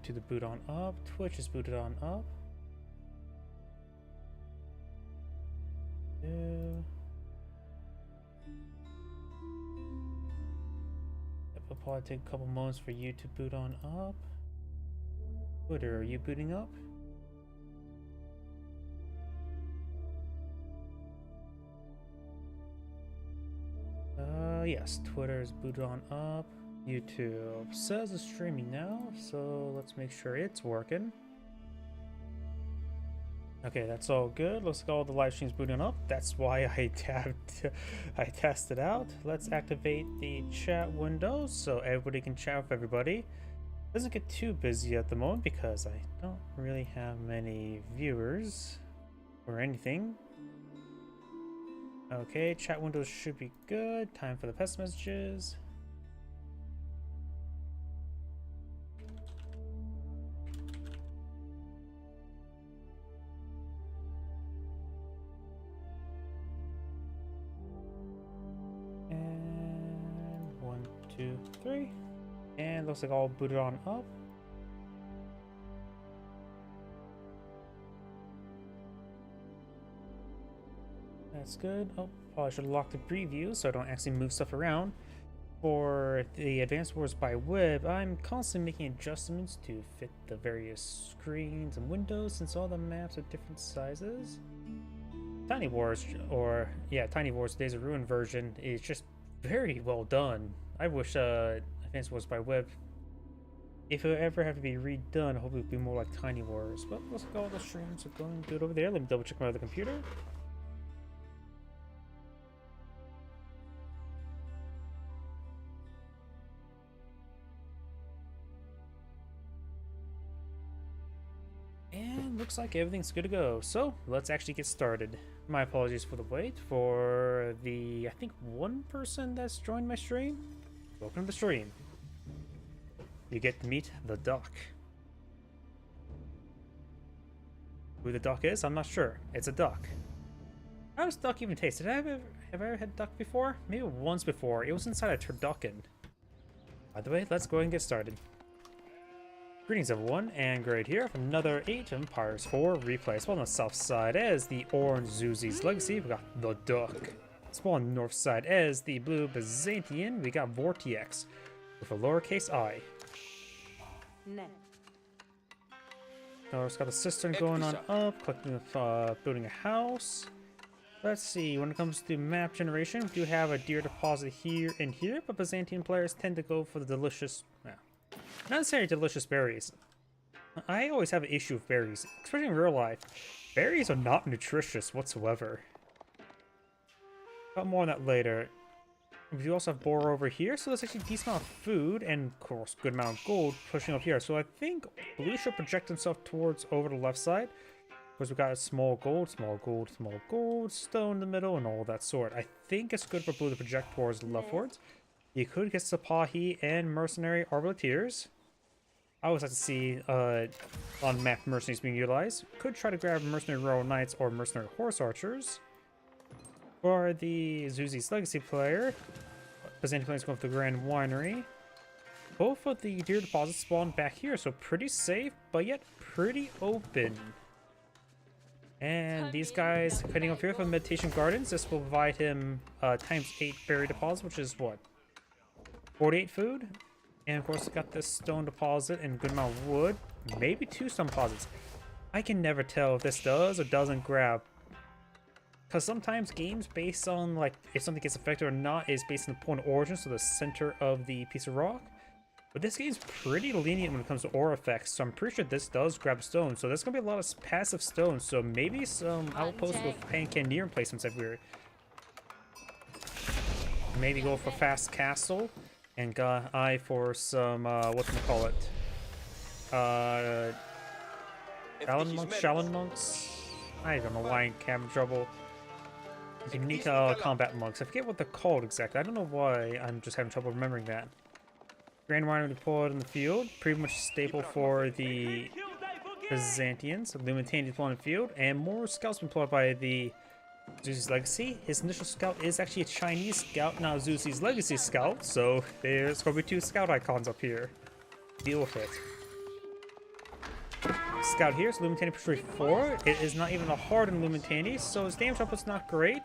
to the boot on up. Twitch is booted on up. Yeah. It'll probably take a couple moments for you to boot on up. Twitter, are you booting up? Yes, Twitter is booted on up. YouTube says it's streaming now, so let's make sure it's working. Okay, that's all good. Looks like all the live streams booting up. That's why I tested out. Let's activate the chat window so everybody can chat with everybody. Doesn't get too busy at the moment because I don't really have many viewers or anything. Okay, chat windows should be good. Time for the pest messages. And 1, 2, 3. And looks like all booted on up. That's good. Oh, probably should lock the preview so I don't actually move stuff around. For the Advanced Wars by Web, I'm constantly making adjustments to fit the various screens and windows since all the maps are different sizes. Tiny Wars, Tiny Wars Days of Ruin version is just very well done. I wish Advanced Wars by Web, if it ever have to be redone, I hope it would be more like Tiny Wars. But looks like all the streams are going good over there. Let me double check my other computer. And looks like everything's good to go. So let's actually get started. My apologies for the wait. For the, I think, one person that's joined my stream, welcome to the stream. You get to meet the duck. Who the duck is, I'm not sure. It's a duck. How does duck even taste? Have I ever had duck before? Maybe once before. It was inside a turducken. By the way, let's go ahead and get started. Greetings everyone, and Grade here from another Age of Empires 4 replay. Spawn on the south side as the orange Zuzi's Legacy, we got the Duck. Spawn on the north side as the blue Byzantian, we got Vortiex with a lowercase I. It's got a cistern going on up, collecting building a house. Let's see, when it comes to map generation, we do have a deer deposit here and here, but Byzantine players tend to go for the delicious, not necessarily delicious berries. I always have an issue with berries, especially in real life. Berries are not nutritious whatsoever. Got more on that later. We do also have boar over here, so there's actually a decent amount of food and, of course, good amount of gold pushing up here. So I think blue should project himself towards over the left side. Because we've got a small gold, small gold, small gold, stone in the middle, and all that sort. I think it's good for blue to project towards the leftwards. You could get Sipahi and Mercenary Arbaletiers. I always like to see on map mercenaries being utilized. Could try to grab Mercenary Royal Knights or Mercenary Horse Archers. For the Zuzi's Legacy player, Byzantine players going for the Grand Winery. Both of the deer deposits spawn back here, so pretty safe, but yet pretty open. And these guys heading up here for Meditation Gardens. This will provide him ×8 berry deposit, which is what? 48 food? And of course, got this stone deposit and a good amount of wood. Maybe 2 stone deposits. I can never tell if this does or doesn't grab. Because sometimes games based on like if something gets affected or not is based on the point of origin, so the center of the piece of rock. But this game's pretty lenient when it comes to aura effects, so I'm pretty sure this does grab stone. So there's gonna be a lot of passive stones, so maybe some outposts with hand cannoneer emplacements everywhere. Maybe go for fast castle and got eye for some whatchamacallit? Shaolin monks? I don't know why I'm having trouble. Unique combat monks. I forget what they're called exactly. I don't know why I'm just having trouble remembering that. Grand Winery deployed in the field. Pretty much staple for the Byzantians. Lumitane deployed in the field. And more scouts deployed by the Zuzi's Legacy. His initial scout is actually a Chinese scout, not Zuzi's Legacy scout. So there's going to be 2 scout icons up here. Deal with it. scout here. So Lumitani push 4. It is not even a hardened Lumitani, so his damage output's not great.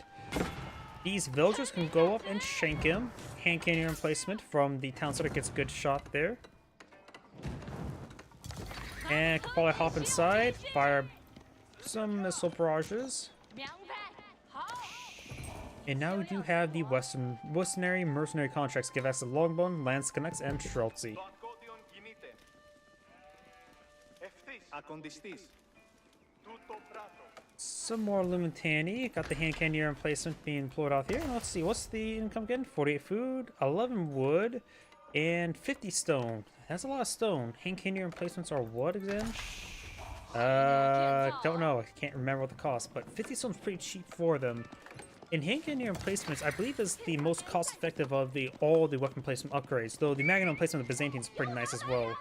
These villagers can go up and shank him. Hand cannon emplacement from the town center gets a good shot there. And can probably hop inside, fire some missile barrages. And now we do have the Westernary mercenary contracts give us the Longbone, Lance Connects, and Streltsy. Some more Lumitani. Got the hand cannon emplacement being pulled off here. Let's see, what's the income again? 48 food, 11 wood, and 50 stone. That's a lot of stone. Hand cannon emplacements are what again? Don't know. I can't remember what the cost, but 50 stone's pretty cheap for them. And hand cannon emplacements, I believe, is the most cost-effective of all the weapon placement upgrades. Though the Magnum placement of the Byzantines is pretty nice as well.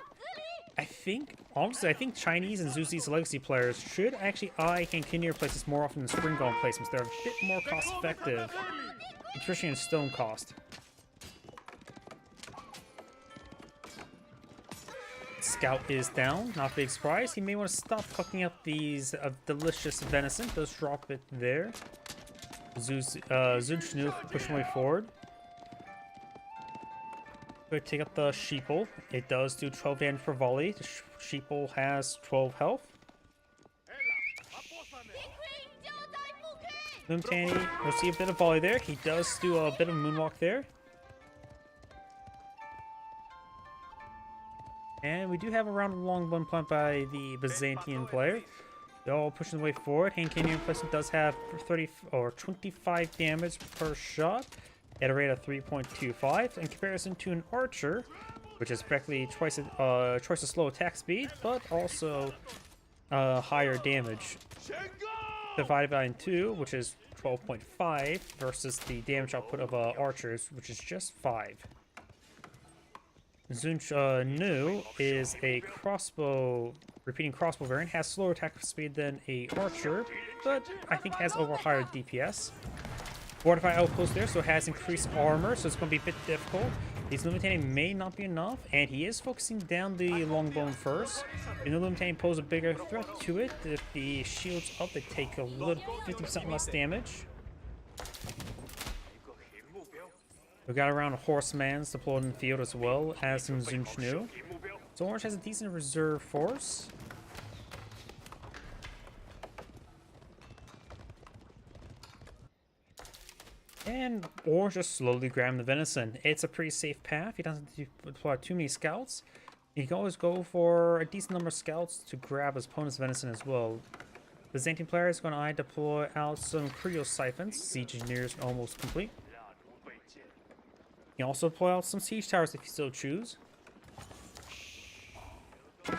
Honestly, I think Chinese and Zuzi's legacy players should actually eye hand cannon placements more often than spring golem placements. They're a bit more cost-effective, especially in stone cost. Scout is down, not a big surprise. He may want to stop cooking up these delicious venison. Does drop it there. Zunchnu pushing way forward. Go take up the Sheeple. It does do 12 damage per volley. The Sheeple has 12 health. Lumitani, we'll see a bit of volley there. He does do a bit of moonwalk there. And we do have a round of longbone plant by the Byzantine player. They're all pushing the way forward. Hand cannon emplacement does have 30 or 25 damage per shot at a rate of 3.25 in comparison to an archer, which is practically twice as slow attack speed, but also higher damage. Divided by 2, which is 12.5, versus the damage output of archers, which is just 5. Zunchnu is a repeating crossbow variant, has slower attack speed than a archer, but I think has over higher DPS. Fortified outpost there, so it has increased armor, so it's going to be a bit difficult. These Lumitani may not be enough, and he is focusing down the longbone first. And the Lumitani pose a bigger threat to it. If the shield's up, they take a little 50% less damage. We got around horsemans deployed in the field as well as some Zunchnu. So Orange has a decent reserve force. And Orange just slowly grabbing the venison. It's a pretty safe path. He doesn't deploy too many scouts. He can always go for a decent number of scouts to grab his opponent's venison as well. The Byzantine player is going to deploy out some Creo siphons. Siege engineers almost complete. You can also deploy out some siege towers if you so choose. I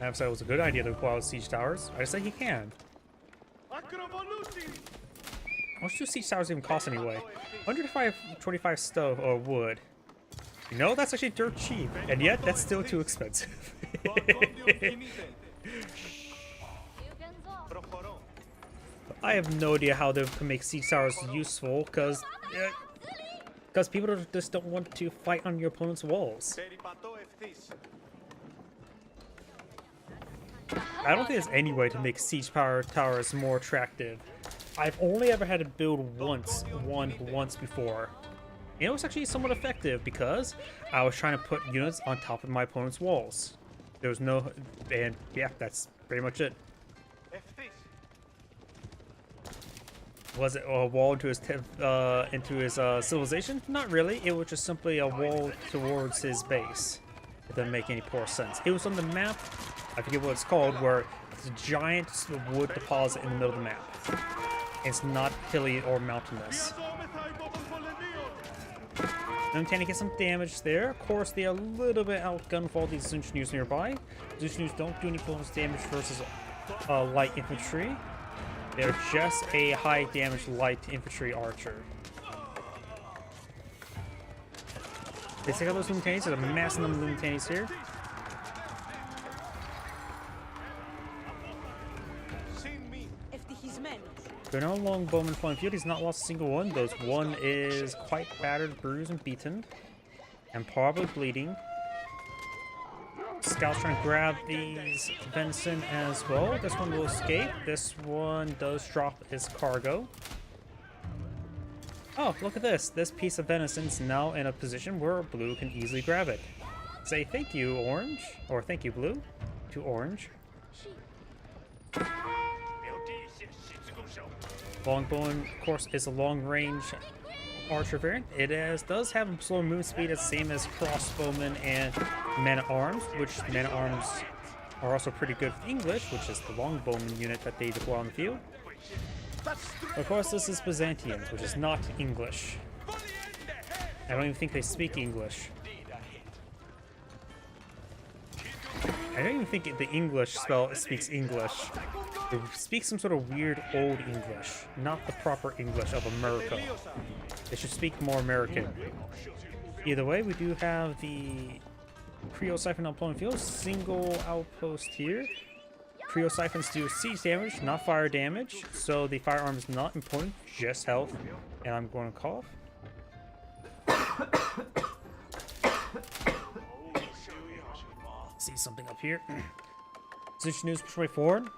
have said it was a good idea to deploy out siege towers. I just say he can. How much do siege towers even cost anyway? 125 stove or wood. You know, that's actually dirt cheap, and yet that's still too expensive. I have no idea how they can make siege towers useful, because people just don't want to fight on your opponent's walls. I don't think there's any way to make siege towers more attractive. I've only ever had to build one once before. And it was actually somewhat effective because I was trying to put units on top of my opponent's walls. There was no, and yeah, that's pretty much it. Was it a wall into his civilization? Not really. It was just simply a wall towards his base. It doesn't make any poor sense. It was on the map, I forget what it's called, where it's a giant wood deposit in the middle of the map. It's not hilly or mountainous. Lumitani gets some damage there. Of course, they are a little bit outgunned with all these Zunchnus nearby. Zunchnus don't do any bonus damage versus light infantry. They're just a high damage light infantry archer. They take out those Lumitanis. There's a massive number of Lumitanis here. They're no long bowman flying field. He's not lost a single one. Those one is quite battered, bruised, and beaten, and probably bleeding. scouts trying to grab these venison as well. This one will escape. This one does drop its cargo. Oh, look at this. This piece of venison is now in a position where blue can easily grab it. Say thank you, orange, or thank you, blue, to orange. Longbowman, of course, is a long-range archer variant. It does have a slower movement speed, as same as crossbowmen and men-at-arms, which men-at-arms are also pretty good with English, which is the longbowman unit that they deploy on the field. Of course, this is Byzantines, which is not English. I don't even think they speak English. I don't even think the English speaks English. They speak some sort of weird old English, not the proper English of America. They should speak more American. Either way, we do have the Creo Siphon outpost field, single outpost here. Creo Siphons do siege damage, not fire damage, so the firearm is not important, just health. And I'm going to cough. See something up here. Zunch News push way forward.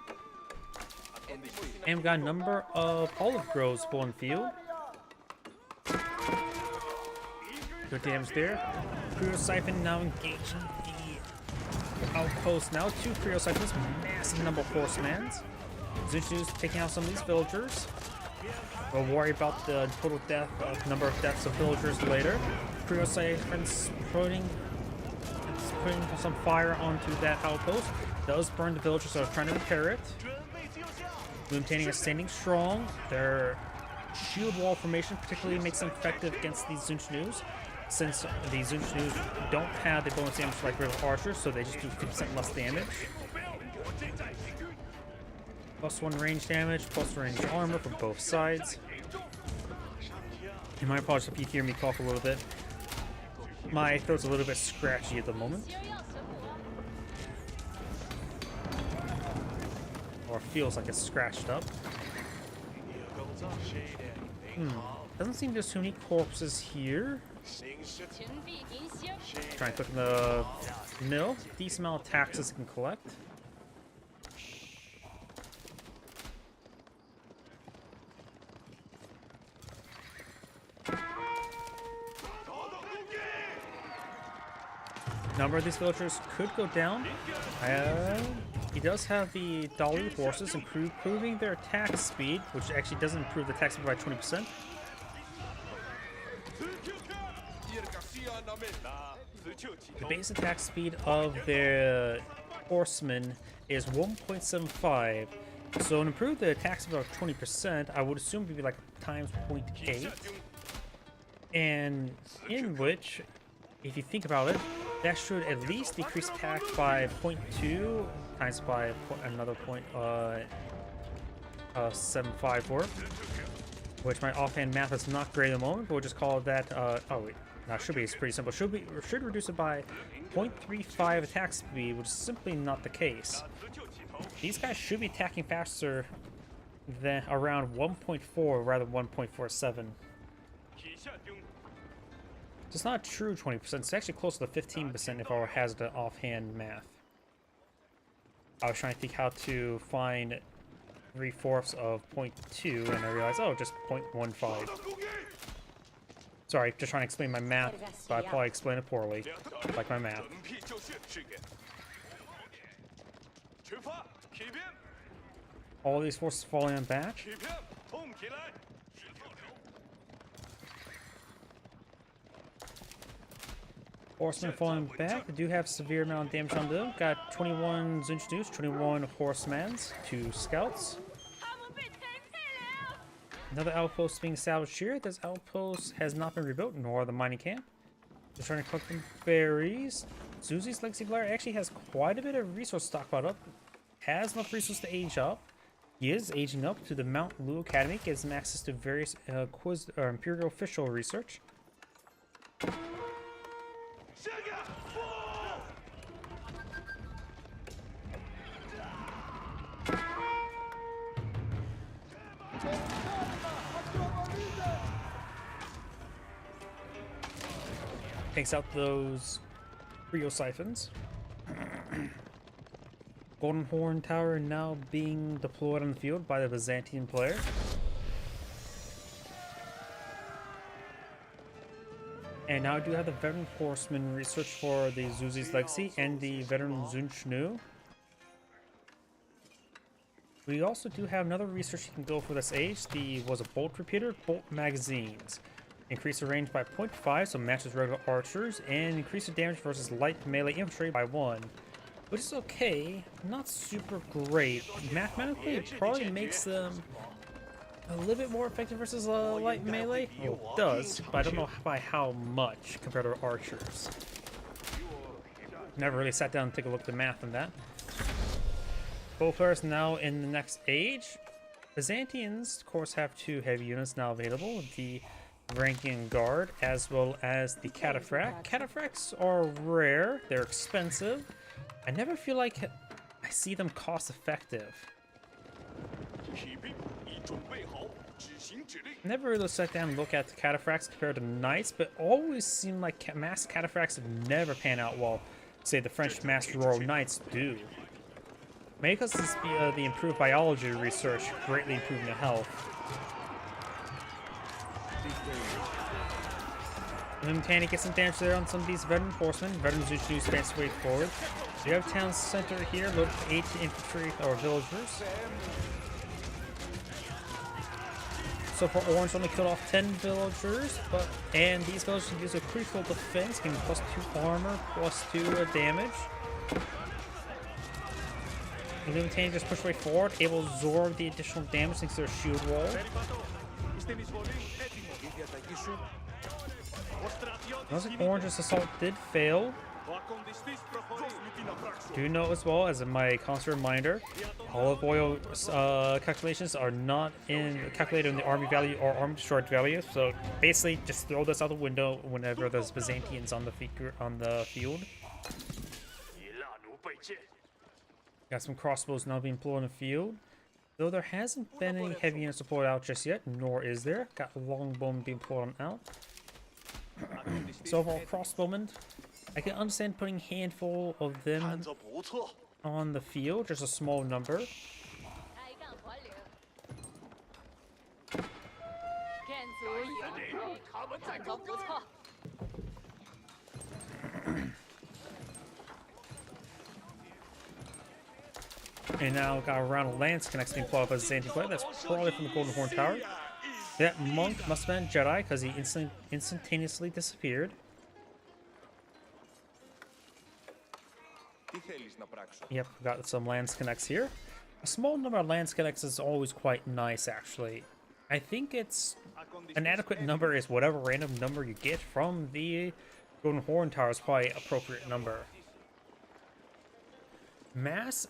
And we got a number of olive groves full field. Good damage there. Creo Siphon now engaging the outpost now. 2 Creo Siphons, massive number of horsemen. Zunch News taking out some of these villagers. We'll worry about the total number of deaths of villagers later. Creo Siphons putting some fire onto that outpost. Does burn the villagers that are trying to repair it. Maintaining a standing strong. Their shield wall formation particularly makes them effective against these Zunch News, since the Zunch News don't have the bonus damage like regular archers, so they just do 50% less damage. +1 range damage, +1 range armor from both sides. And my apologies if you hear me cough a little bit. My throat's a little bit scratchy at the moment. Or feels like it's scratched up. Doesn't seem there's too many corpses here. Trying to click the mill. Decent amount of taxes can collect. Number of these villagers could go down. He does have the Dali horses, improving their attack speed, which actually doesn't improve the attack speed by 20%. The base attack speed of their horsemen is 1.75. So to improve the attack speed by 20%, I would assume it would be like times 0.8. And in which, if you think about it, that should at least decrease attack by 0.2 times by another 0.754, which my offhand math is not great at the moment, but we'll just call that, oh wait, that should be pretty simple. Should reduce it by 0.35 attack speed, which is simply not the case. These guys should be attacking faster than around 1.4 rather than 1.47. It's not true 20%, it's actually closer to 15% if I has the offhand math. I was trying to think how to find 3/4 of 0.2 and I realized, oh, just 0.15. Sorry, just trying to explain my math, but I probably explained it poorly, like my math. All these forces falling on back. Horsemen falling back. They do have severe amount of damage on them. Got 21 Zunch News, 21 horsemans, 2 scouts. Another outpost being established here. This outpost has not been rebuilt, nor the mining camp. They're trying to collect them berries. Zuzi's Legacy Player actually has quite a bit of resource stockpiled up. Has enough resources to age up. He is aging up to the Mount Lu Academy. Gives him access to various Imperial official research. Takes out those Creo Siphons. Golden Horn Tower now being deployed on the field by the Byzantine player. And now I do have the Veteran Horseman research for the Zuzi's Legacy and the Veteran Zunchnu. We also do have another research you can go for this age. Was a bolt repeater, bolt magazines. Increase the range by 0.5, so matches regular archers, and increase the damage versus light melee infantry by 1. Which is okay, not super great. Mathematically, it probably makes them a little bit more effective versus light melee. Well, it does, but I don't know by how much compared to archers. Never really sat down and take a look at the math on that. Both players now in the next age. Byzantines, of course, have 2 heavy units now available. The Ranking Guard, as well as the Cataphract. Cataphracts are rare, they're expensive. I never feel like I see them cost effective. Never really sat down and look at the Cataphracts compared to Knights, but always seem like mass Cataphracts never pan out well, say, the French Master Royal Knights do. Maybe because the improved biology research greatly improving the health. Limtani gets some damage there on some of these veteran horsemen. Veteran Zuchu stands way forward. You have town center here, loaded with 8 infantry or villagers. So for Orange, only killed off 10 villagers, and these villagers use a critical defense, giving +2 armor, +2 damage. Limtani just pushed way forward, able to absorb the additional damage thanks to their shield wall. Looks like Orange's assault did fail. Do know as well, as my constant reminder, olive oil calculations are not calculated in the army value or army destroyed value. So basically, just throw this out the window whenever there's Byzantines on the field. Got some crossbows now being deployed in the field. Though there hasn't been any heavy units deployed out just yet, nor is there. Got longbowmen being deployed out. So overall, crossbowmen, I can understand putting a handful of them on the field, just a small number. And now got a round of lance connects being deployed by the Byzantine player. That's probably from the Golden Horn Tower. That monk must have been Jedi because he instantaneously disappeared. Yep, got some lance connects here. A small number of lance connects is always quite nice, actually. I think it's an adequate number is whatever random number you get from the Golden Horn Tower is probably an appropriate number. Mass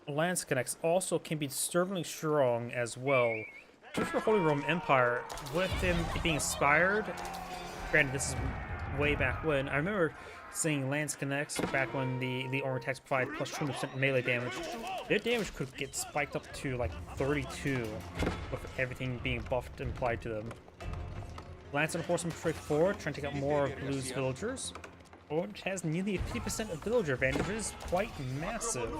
lance connects also can be disturbingly strong as well. Just for Holy Roman Empire, with him being inspired, granted this is way back when, I remember seeing lance connects back when the armor attacks provide plus 20% melee damage. Their damage could get spiked up to like 32 with everything being buffed and applied to them. Lance and horsemen straight forward, trying to take out more of Blue's villagers. Orange has nearly 50% of villager advantages, quite massive.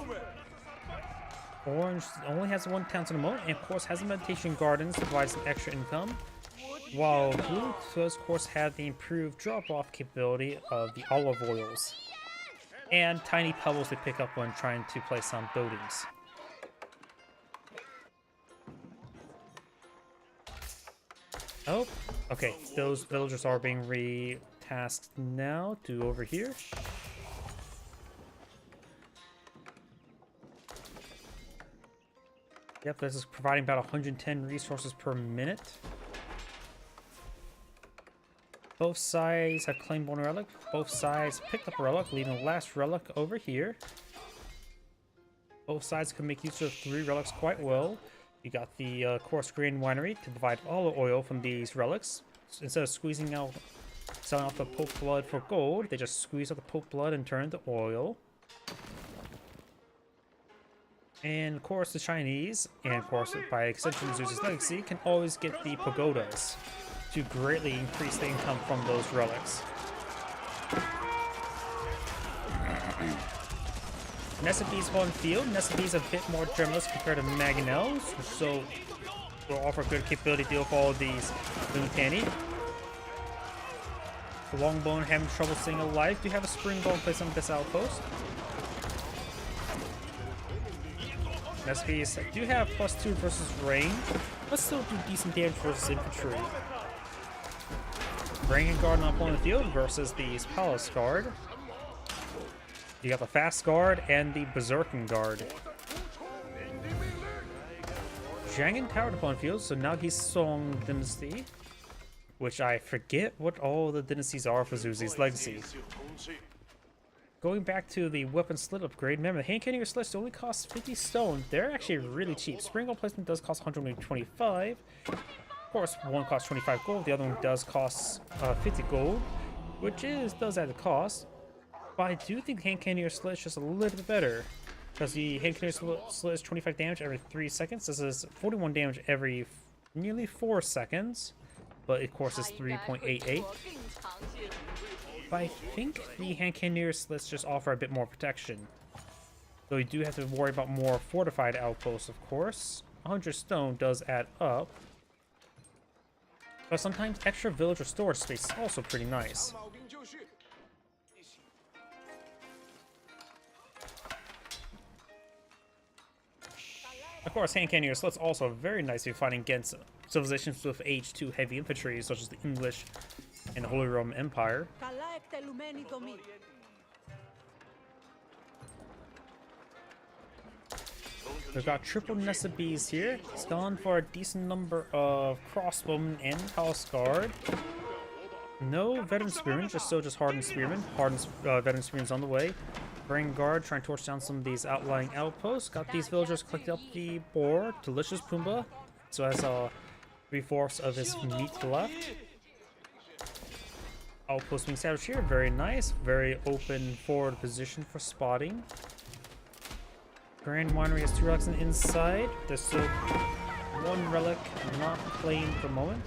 Orange only has 1 town center moment, and of course has the meditation gardens to provide some extra income. While Blue does of course have the improved drop-off capability of the olive oils and tiny pebbles they pick up when trying to place on buildings. Oh, okay, those villagers are being re-tasked now to over here. Yep, this is providing about 110 resources per minute. Both sides have claimed one relic. Both sides picked up a relic, leaving the last relic over here. Both sides can make use of 3 relics quite well. You got the Coarse Grain Winery to provide olive oil from these relics. So instead of selling off the Pope blood for gold, they just squeeze out the Pope blood and turn it into oil. And of course the Chinese, and of course by extension Zeus's Legacy, can always get the pagodas to greatly increase the income from those relics. Nessa B's on field. Nessa B's a bit more generous compared to Mangonels, so will offer good capability to deal with all of these Lunatani. The Longbone having trouble staying alive. Do have a Spring Ball in place on this outpost. Nessa B's do have +2 versus range, but still do decent damage versus infantry. Bringing Guard up on the field versus these Palace Guard. You got the Fast Guard and the Berserking Guard. Jianghan Tower upon field, so now he's Song Dynasty, which I forget what all the dynasties are for Zhu Zi's legacy. Going back to the weapon slit upgrade, remember the hand cannoneer slits only cost 50 stone. They're actually really cheap. Spring Ball placement does cost 125. Of course, one costs 25 gold, the other one does cost 50 gold, which does add the cost. But I do think hand cannoneer slit is just a little bit better, because the hand cannoneer slit is 25 damage every 3 seconds. This is 41 damage every nearly 4 seconds, but of course it's 3.88. But I think the hand cannoneer slits just offer a bit more protection. Though you do have to worry about more fortified outposts, of course. 100 stone does add up. But sometimes extra villager storage space is also pretty nice. Of course, hand cannoneer slits also very nice if you're fighting against civilizations with age 2 heavy infantry, such as the English and the Holy Roman Empire. We've got triple Nessa B's here. It's gone for a decent number of crossbowmen and Palace Guard. No veteran spearmen, just hardened spearmen. Hardened veteran spearmen's on the way. Bring Guard, trying to torch down some of these outlying outposts. Got these villagers collected up the boar. Delicious Pumbaa. So has 3/4 of his meat left. Outpost being established here, very nice. Very open forward position for spotting. Grand Winery has 2 relics on the inside. There's still 1 relic not claimed for the moment.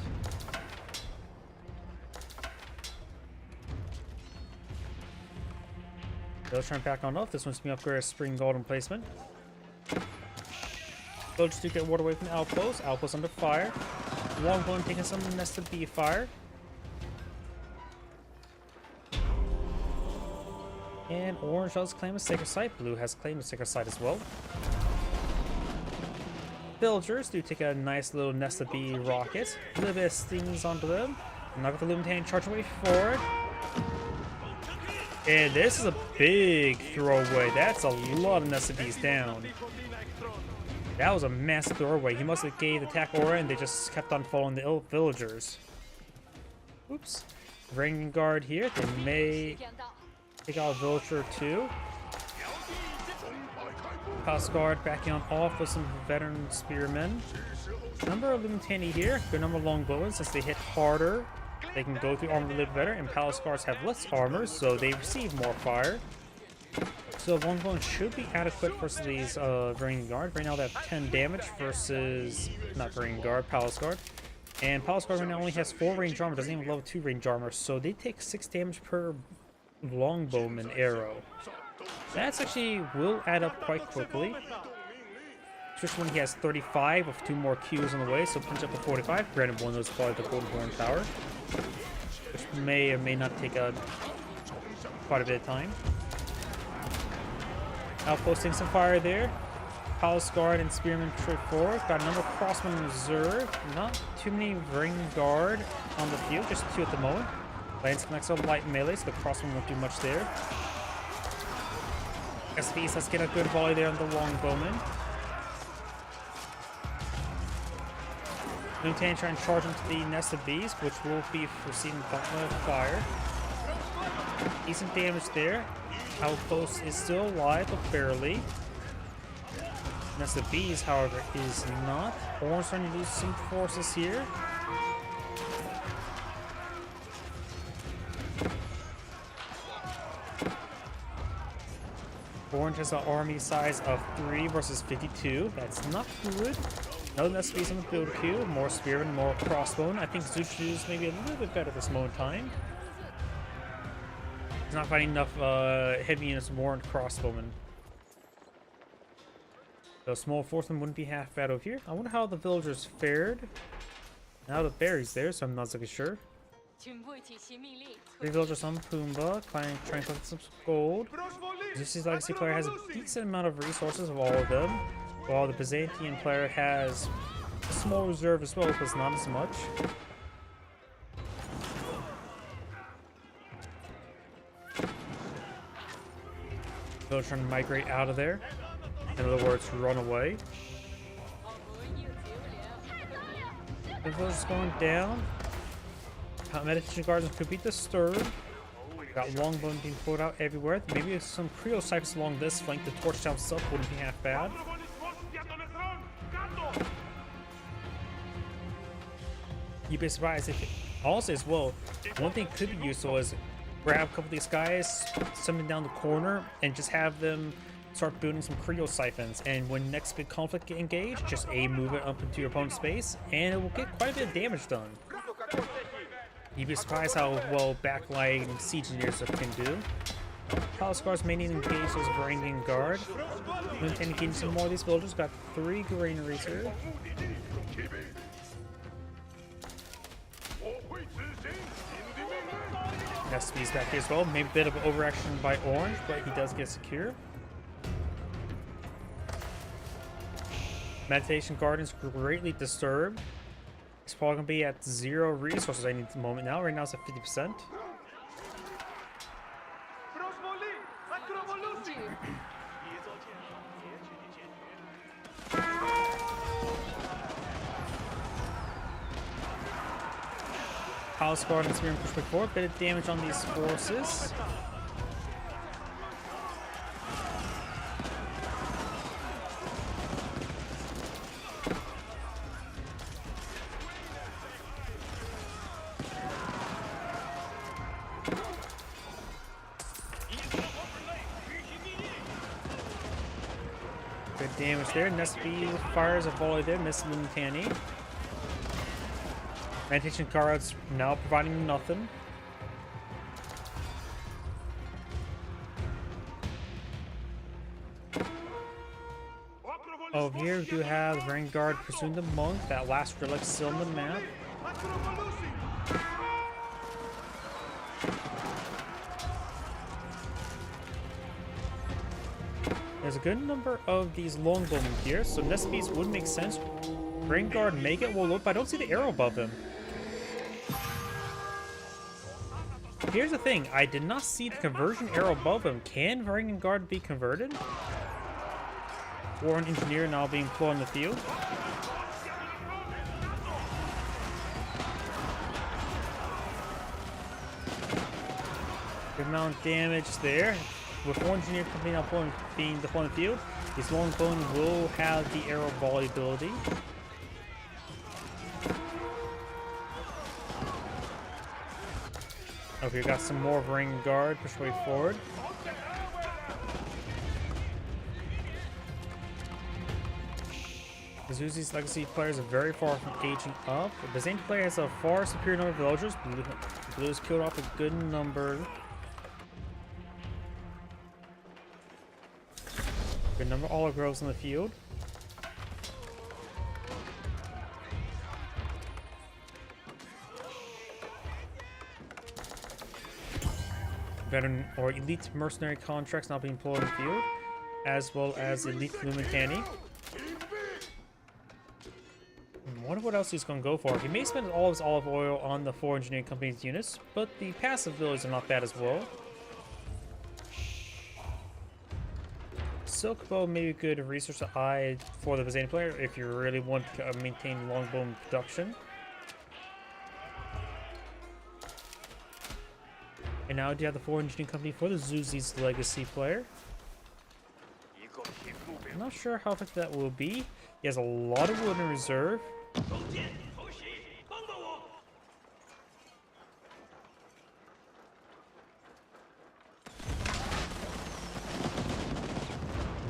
They'll try and back on off. This one's being upgraded as Spring Golden placement. Villagers do get water away from the outpost. Outpost under fire. Longbone taking some Nessa B fire. And orange does claim a sacred site. Blue has claimed a sacred site as well. Villagers do take a nice little Nessa B rocket. A little bit of stings onto them. Knock the Lunatani charge away forward. And this is a big throwaway. That's a lot of Nessa B's down. That was a massive throwaway. He must have gave attack aura and they just kept on following the villagers. Oops. Ranging Guard here. They may take out a villager or 2. Palace Guard backing on off with some veteran spearmen. Number of Lunatani here. Good number of longbowmen. Since they hit harder, they can go through armor a little better. And Palace Guards have less armor, so they receive more fire. So longbowmen should be adequate versus these Ranging Guard. Right now they have 10 damage versus not Ranging Guard, Palace Guard. And Palace Guard right now only has 4 range armor. Doesn't even level 2 range armor, so they take 6 damage per longbowman arrow. That's actually will add up quite quickly, especially when he has 35 with 2 more Qs on the way, so punch up to 45. Granted, one of those is probably the Golden Horn Tower, which may or may not take quite a bit of time. Outposting some fire there. Palace Guard and Spearmen straight forward. Got a number of crossmen in reserve. Not too many Ring Guard on the field, just 2 at the moment. Lance connects on light melee, so the crossman won't do much there. SVs, let's get a good volley there on the longbowman. Lunatani trying to charge into the Nessa B's, which will be receiving fire. Decent damage there. Outpost is still alive, but barely. Nessa B's, however, is not. Orange trying to lose some forces here. Orange has an army size of 3 versus 52. That's not good. No Nessa B's on the build queue. More spearmen, more crossbone. I think Zhu Zi's maybe a little bit better this moment in time. He's not fighting enough heavy units, more crossbowmen. So small forceman wouldn't be half bad over here. I wonder how the villagers fared. Now the berry's there, so I'm not exactly sure. 3 villagers on Pumbaa, trying to collect some gold. Zeus's legacy player has a decent amount of resources of all of them, while the Byzantine player has a small reserve as well, but it's not as much. Villagers trying to migrate out of there. In other words, run away. The villagers going down. Meditation gardens could be disturbed. Got longbow being pulled out everywhere. Maybe some Creole cyphers along this flank. The torch down itself wouldn't be half bad. You'd be surprised if it also as well. One thing could be useful is grab a couple of these guys, send them down the corner, and just have them start building some Creole siphons. And when next big conflict get engaged, just move it up into your opponent's space, and it will get quite a bit of damage done. You'd be surprised how well backlighting siege engineers can do. Palace guards may need to engage those Varangian guard. We intend to engage some more of these villagers. Got 3 granaries here. SP's back here as well. Maybe a bit of overaction by Orange, but he does get secure. Meditation Garden's greatly disturbed. It's probably going to be at 0 resources I need at the moment now. Right now it's at 50%. Palace Garden's being pushed forward. Bit of damage on these forces. Good damage there. Nesby fires a volley there, misses Lumitani. Meditation guards now providing nothing. Over here we do have the Vanguard pursuing the monk. That last relic still on the map. There's a good number of these longbowmen here, so Nesby's would make sense. Vanguard may get wall up, but I don't see the arrow above him. Here's the thing, I did not see the conversion arrow above him. Can Varangian Guard be converted? Or an engineer now being put on the field? Good amount of damage there. With one engineer company now being deployed on the field, his longbowmen will have the arrow volley ability. Okay, we got some more Varangian Guard, push way forward. The Zuzi's legacy players are very far from aging up. The Byzantine player has a far superior number of villagers. Blue has killed off a good number. Good number of olive groves in the field. Veteran or elite mercenary contracts now being employed in the field, as well as elite Lumitani. I wonder what else he's going to go for. He may spend all of his olive oil on the 4 engineering company's units, but the passive abilities are not bad as well. Silk bow may be a good resource to eye for the Byzantine player if you really want to maintain longbow production. And now do you have the 4 engineering company for the Zuzi's legacy player. I'm not sure how effective that will be. He has a lot of wood in reserve.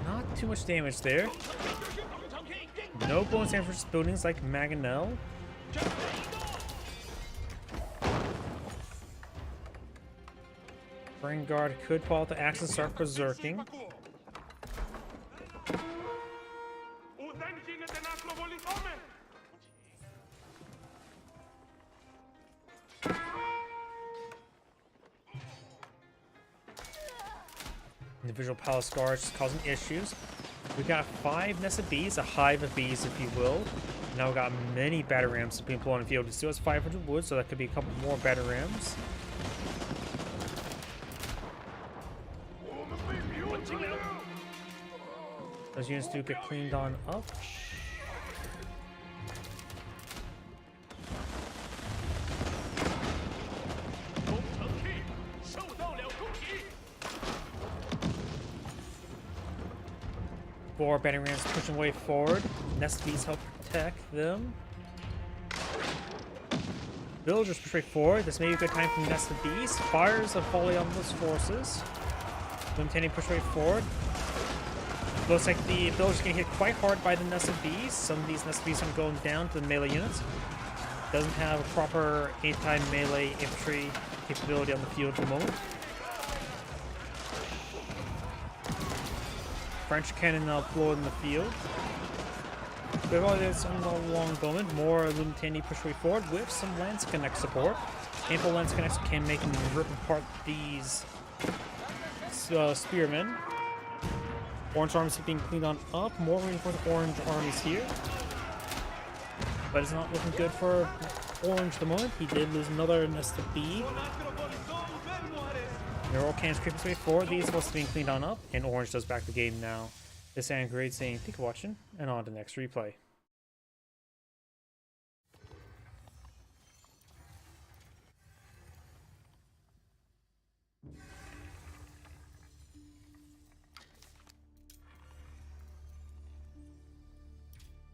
Not too much damage there. No bonus damage for buildings like Mangonel. Vanguard could pull out the axe and start berserking. Individual palace guards causing issues. We got 5 nested bees, a hive of bees, if you will. Now we got many batter rams being blown in the field. It still has 500 wood, so that could be a couple more batter rams. Those units do get cleaned on up. Four batter rams pushing way forward. Nest bees help protect them. Villagers push way forward. This may be a good time for nested bees. Fires of volley on those forces. Lumitani push way forward. Looks like the villagers getting hit quite hard by the nested bees. Some of these nested bees are going down to the melee units. Doesn't have a proper anti-melee infantry capability on the field at the moment. French cannon now deployed in the field. We have all this on the long bowman. More Lumitani push way forward with some Lance Connect support. Ample Lance Connects can make them rip apart these spearmen. Orange armies are being cleaned on up. More reinforced orange armies here. But it's not looking good for Orange at the moment. He did lose another nested bee. Neural cannons creeping his way forward. These are supposed to be cleaned on up. And Orange does back the game now. This and great saying, thank you for watching. And on to the next replay.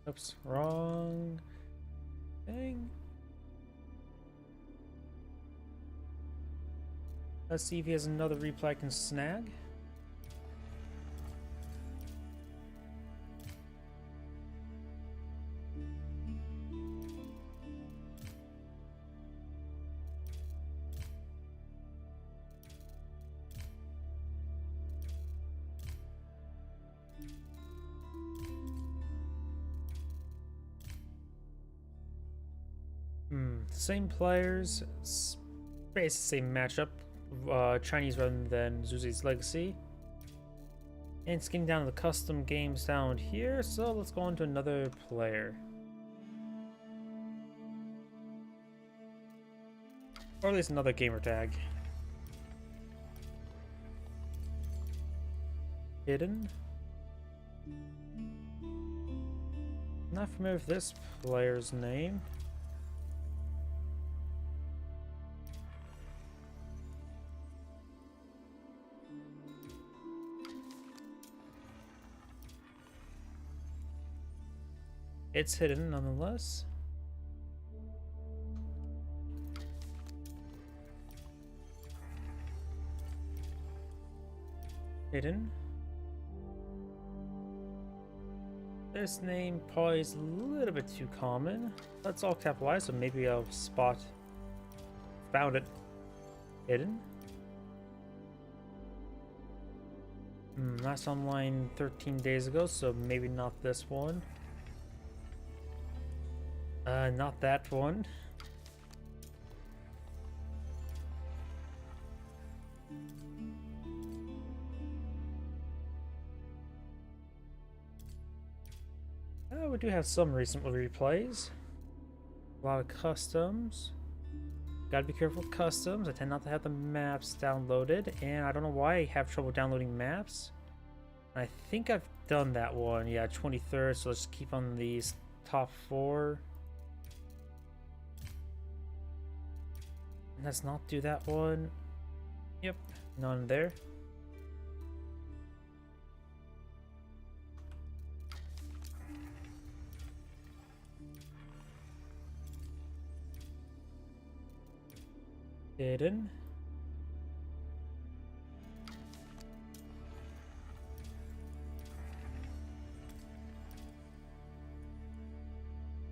Oops, wrong thing. Let's see if he has another replay I can snag. Same players, basically the same matchup. Chinese rather than Zuzi's Legacy. And it's getting down to the custom games down here, so let's go on to another player. Or at least another gamer tag. Hidden. Not familiar with this player's name. It's hidden nonetheless. Hidden. This name probably is a little bit too common. That's all capitalized, so maybe I'll spot. Found it. Hidden. Last online 13 days ago, so maybe not this one. Not that one. We do have some recent replays. A lot of customs. Gotta be careful with customs. I tend not to have the maps downloaded, and I don't know why I have trouble downloading maps. I think I've done that one. Yeah, 23rd, so let's keep on these top 4. Let's not do that one. Yep, none there. Hidden.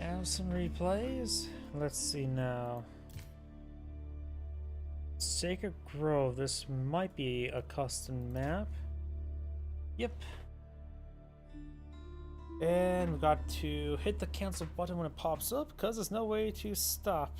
Now some replays. Let's see now. Sacred Grove. This might be a custom map. Yep. And we got to hit the cancel button when it pops up, because there's no way to stop.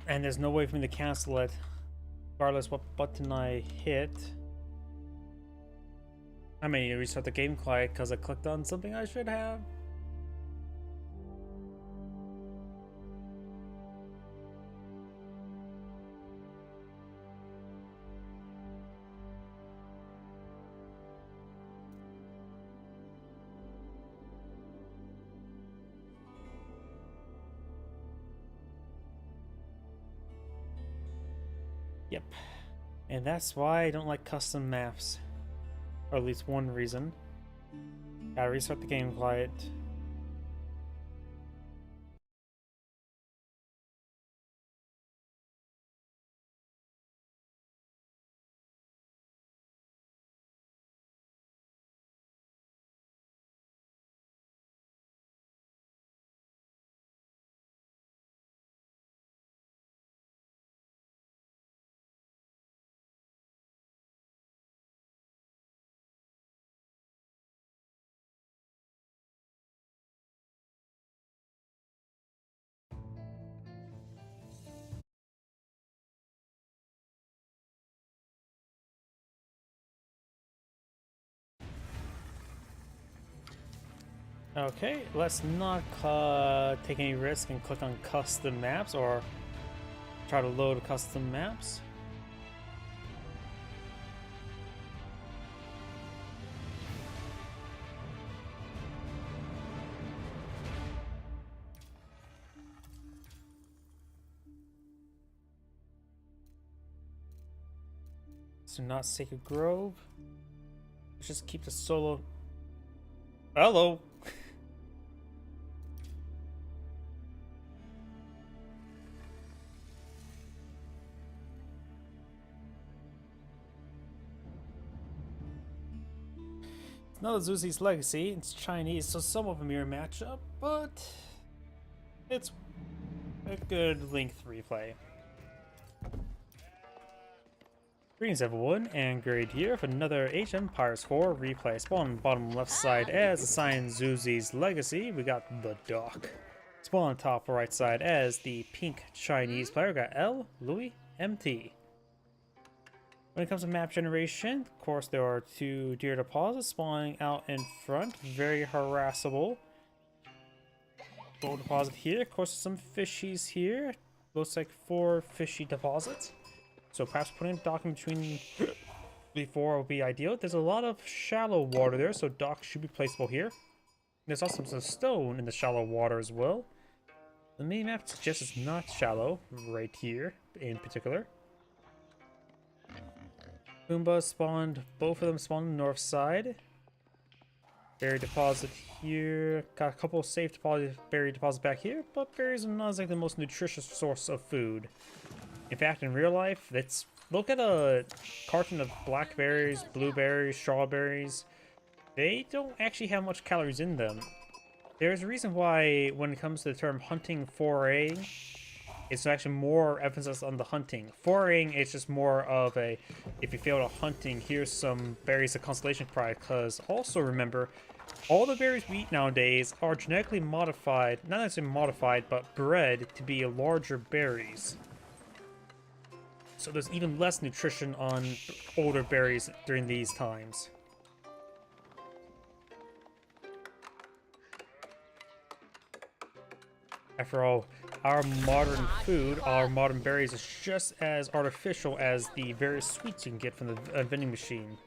And there's no way for me to cancel it, regardless what button I hit. I may restart the game client because I clicked on something I should have. Yep. And that's why I don't like custom maps. Or at least one reason. Gotta restart the game client. Okay, let's not take any risk and click on custom maps or try to load custom maps. So not Sacred Grove. Let's just keep the solo. Hello. Another Zuzi's Legacy. It's Chinese, so somewhat of a mirror matchup, but it's a good Link 3 play. Greetings everyone, and Grade here for another Age Empires 4 replay. Spawn bottom left side as assigned Zuzi's Legacy, we got the Doc. Spawn on top right side as the pink Chinese player, we got L, Louis, MT. When it comes to map generation, of course there are two deer deposits spawning out in front, very harassable. Gold deposit here, of course some fishies here, looks like 4 fishy deposits. So perhaps putting a dock in between before will be ideal. There's a lot of shallow water there, so docks should be placeable here. There's also some stone in the shallow water as well. The mini-map suggests it's not shallow, right here in particular. Pumbaa spawned, both of them spawned on the north side. Berry deposit here. Got a couple of safe berry deposits back here, but berries are not exactly the most nutritious source of food. In fact, in real life, look at a carton of blackberries, blueberries, strawberries. They don't actually have much calories in them. There's a reason why, when it comes to the term hunting foraying, it's actually more emphasis on the hunting. Foraying is just more of a, if you fail to hunting, here's some berries of consolation prize. Because also remember, all the berries we eat nowadays are genetically modified, not necessarily modified, but bred to be larger berries. So there's even less nutrition on older berries during these times. After all, our modern food, our modern berries, is just as artificial as the various sweets you can get from the vending machine.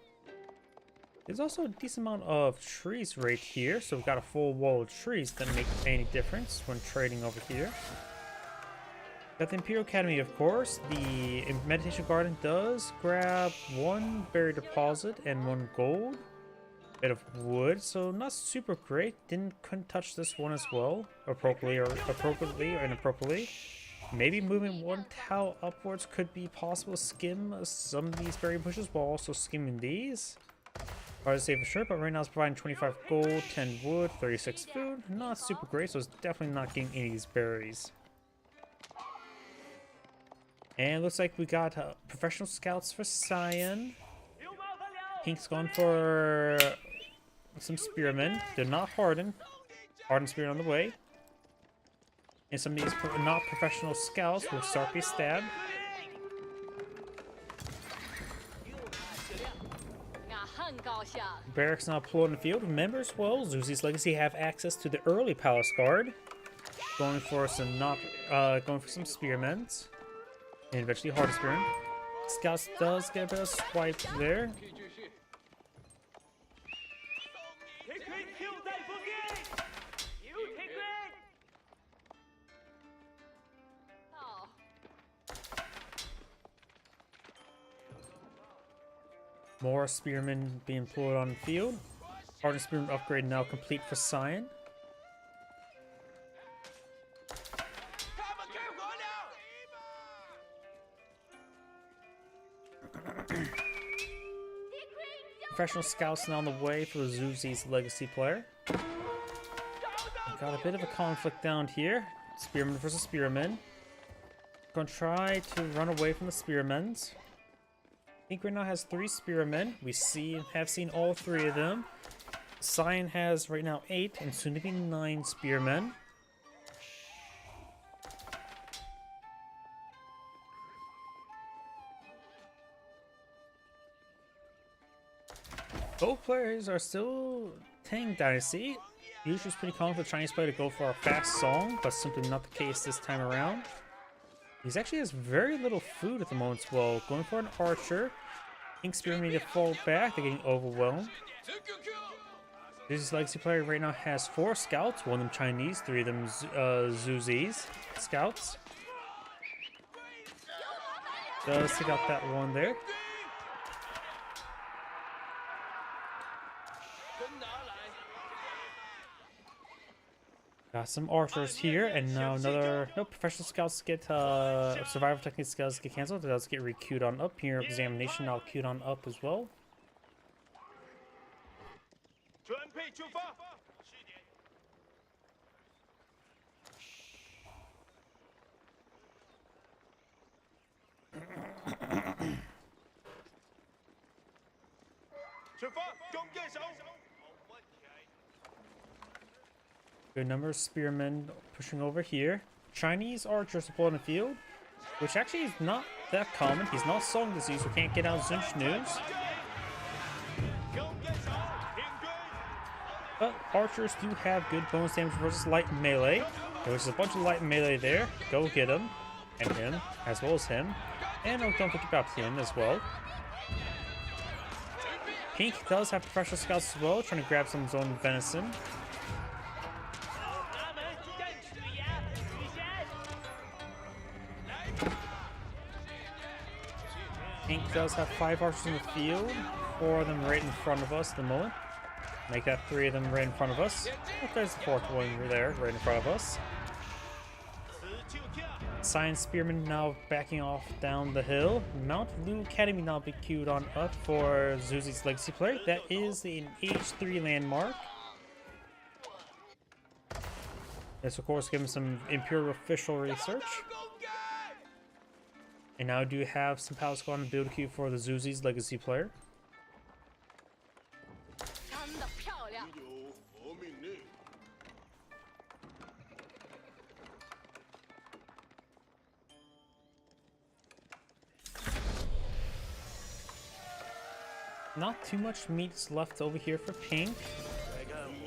There's also a decent amount of trees right here, so we've got a full wall of trees that make any difference when trading over here. Got the Imperial Academy, of course. The Meditation Garden does grab 1 berry deposit and 1 gold. Bit of wood, so not super great. Couldn't touch this one as well, appropriately or inappropriately. Maybe moving 1 tile upwards could be possible. Skim some of these berry bushes while also skimming these. Hard to say for sure, but right now it's providing 25 gold, 10 wood, 36 food. Not super great, so it's definitely not getting any of these berries. And it looks like we got professional scouts for Cyan. Pink's gone for some spearmen. They're not hardened. Hardened spear on the way. And some of these not professional scouts will start be stabbed. Barracks now pulled in the field. Remember as well, Zuzi's Legacy have access to the early Palace Guard. Going for some spearmen. And eventually hard spearmen. Scouts does get a bit of swipe there. More spearmen being employed on the field. Hardened spearman upgrade now complete for Cyan. Professional scouts now on the way for the Zuzi's Legacy player. Got a bit of a conflict down here. Spearman versus spearmen. Gonna try to run away from the spearmen. Pink right now has 3 spearmen. We have seen all 3 of them. Cyan has right now 8 and soon to be 9 spearmen. Both players are still Tang Dynasty. Usually it's pretty common for the Chinese player to go for a fast song, but simply not the case this time around. He actually has very little food at the moment as well. Going for an archer. Pink spearmen need to fall back. They're getting overwhelmed. This Legacy player right now has 4 scouts. 1 of them Chinese, 3 of them Zuzi's scouts. Does take out that one there. Got some archers here, and now another. No, professional scouts get survival technique scouts get canceled. It does get re-queued on up here. Examination now queued on up as well. Good number of spearmen pushing over here. Chinese archer support in the field, which actually is not that common. He's not song disease, so can't get out Zunch news. But archers do have good bonus damage versus light melee. There's a bunch of light melee there. Go get him. And him, as well as him. And don't forget about him as well. Pink does have professional scouts as well, trying to grab some of his own venison. Pink does have 5 archers in the field, 4 of them right in front of us at the moment. Make that 3 of them right in front of us. Oh, there's the 4th one there, right in front of us. Cyan Spearman now backing off down the hill. Mount Lu Academy now be queued on up for Zuzi's Legacy player. That is an H3 landmark. This, of course, gives some Imperial official research. And now do have some Palace Guard and build queue for the Zuzi's Legacy player. Not too much meat left over here for Pink.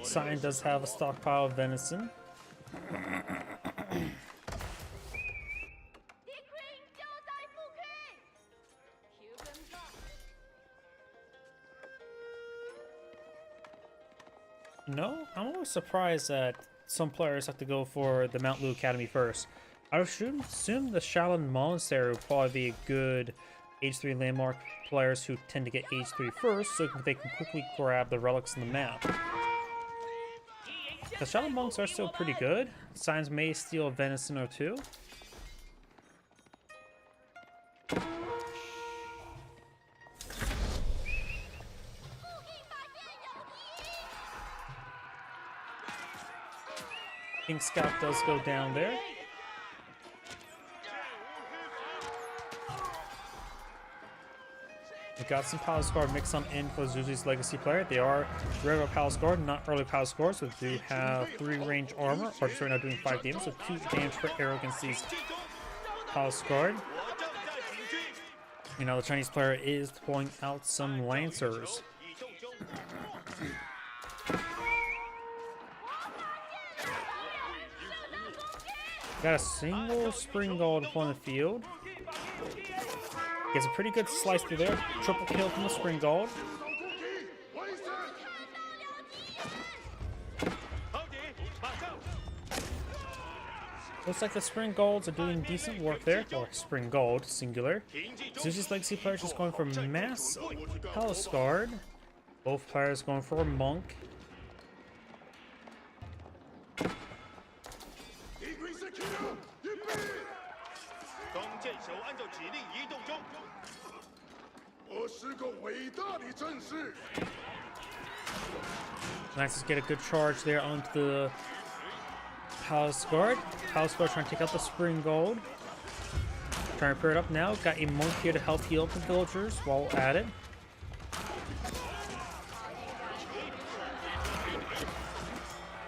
Cyan does have a stockpile of venison. No, I'm always surprised that some players have to go for the Mount Lu Academy first. I would assume the Shaolin Monastery would probably be a good H3 landmark players who tend to get H3 first, so they can quickly grab the relics on the map. The Shaolin monks are still pretty good. Signs may steal a venison or two. King Scout does go down there. We got some Palace Guard mixed on in for Zuzu's Legacy player. They are regular Palace Guard, not early Palace Guard, so they do have 3 range armor, or just right now doing 5 damage, so 2 damage per arrow against these Palace Guard. You know, the Chinese player is pulling out some Lancers. Got a single Spring Gold upon the field. Gets a pretty good slice through there. Triple kill from the Spring Gold. Looks like the Spring Golds are doing decent work there. Or Spring Gold, singular. Zuzu's Legacy players just going for Mass Palace Guard. Both players going for a Monk. Lancers get a good charge there onto the Palace Guard. Palace Guard trying to take out the Spring Gold. Trying to pair it up now. Got a Monk here to help heal the villagers while at it.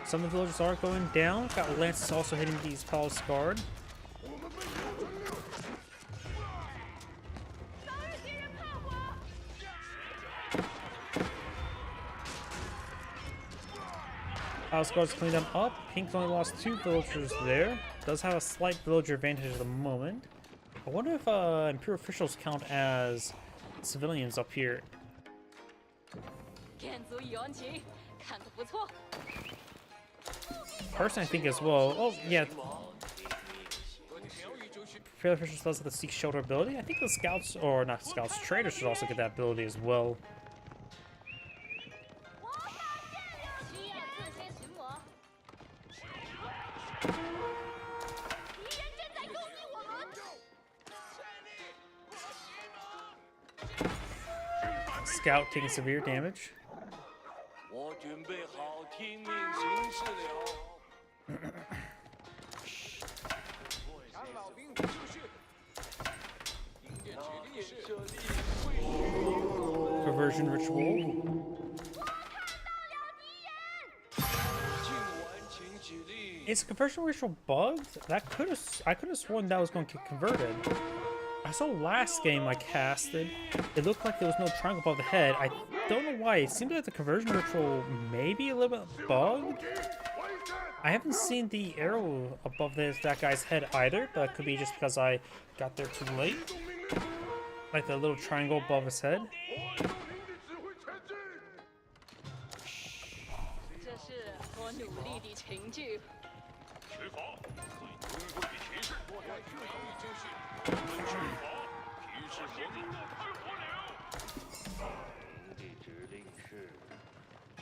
Some of the villagers are going down. Got Lances also hitting these Palace Guard. Palace Guard's cleaned them up. Pink's only lost 2 villagers there. Does have a slight villager advantage at the moment. I wonder if Imperial officials count as civilians up here. Personally, I think as well. Oh, yeah. Imperial officials does have the Seek Shelter ability. I think the scouts, or not scouts, traders should also get that ability as well. Scout taking severe damage. Conversion ritual. Is conversion ritual bugged? That I could have sworn that was going to get converted. I saw last game I casted, it looked like there was no triangle above the head. I don't know why. It seemed like the conversion ritual may be a little bit bugged. I haven't seen the arrow above that guy's head either, but it could be just because I got there too late. Like the little triangle above his head.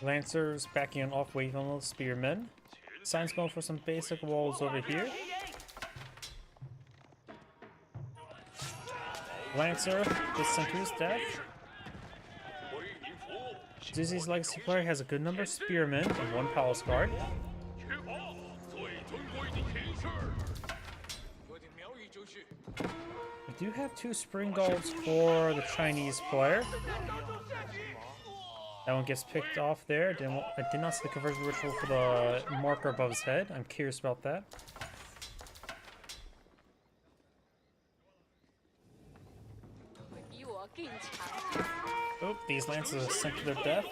Lancers backing on off wave on the spearmen. Signs going for some basic walls over here. Lancer gets sent to his death. Zuzu's Legacy player has a good number of spearmen and 1 Palace Guard. We do have 2 Spring Golds for the Chinese player. That one gets picked off there. I did not see the conversion ritual for the marker above his head. I'm curious about that. Oh, these lances are sent to their death.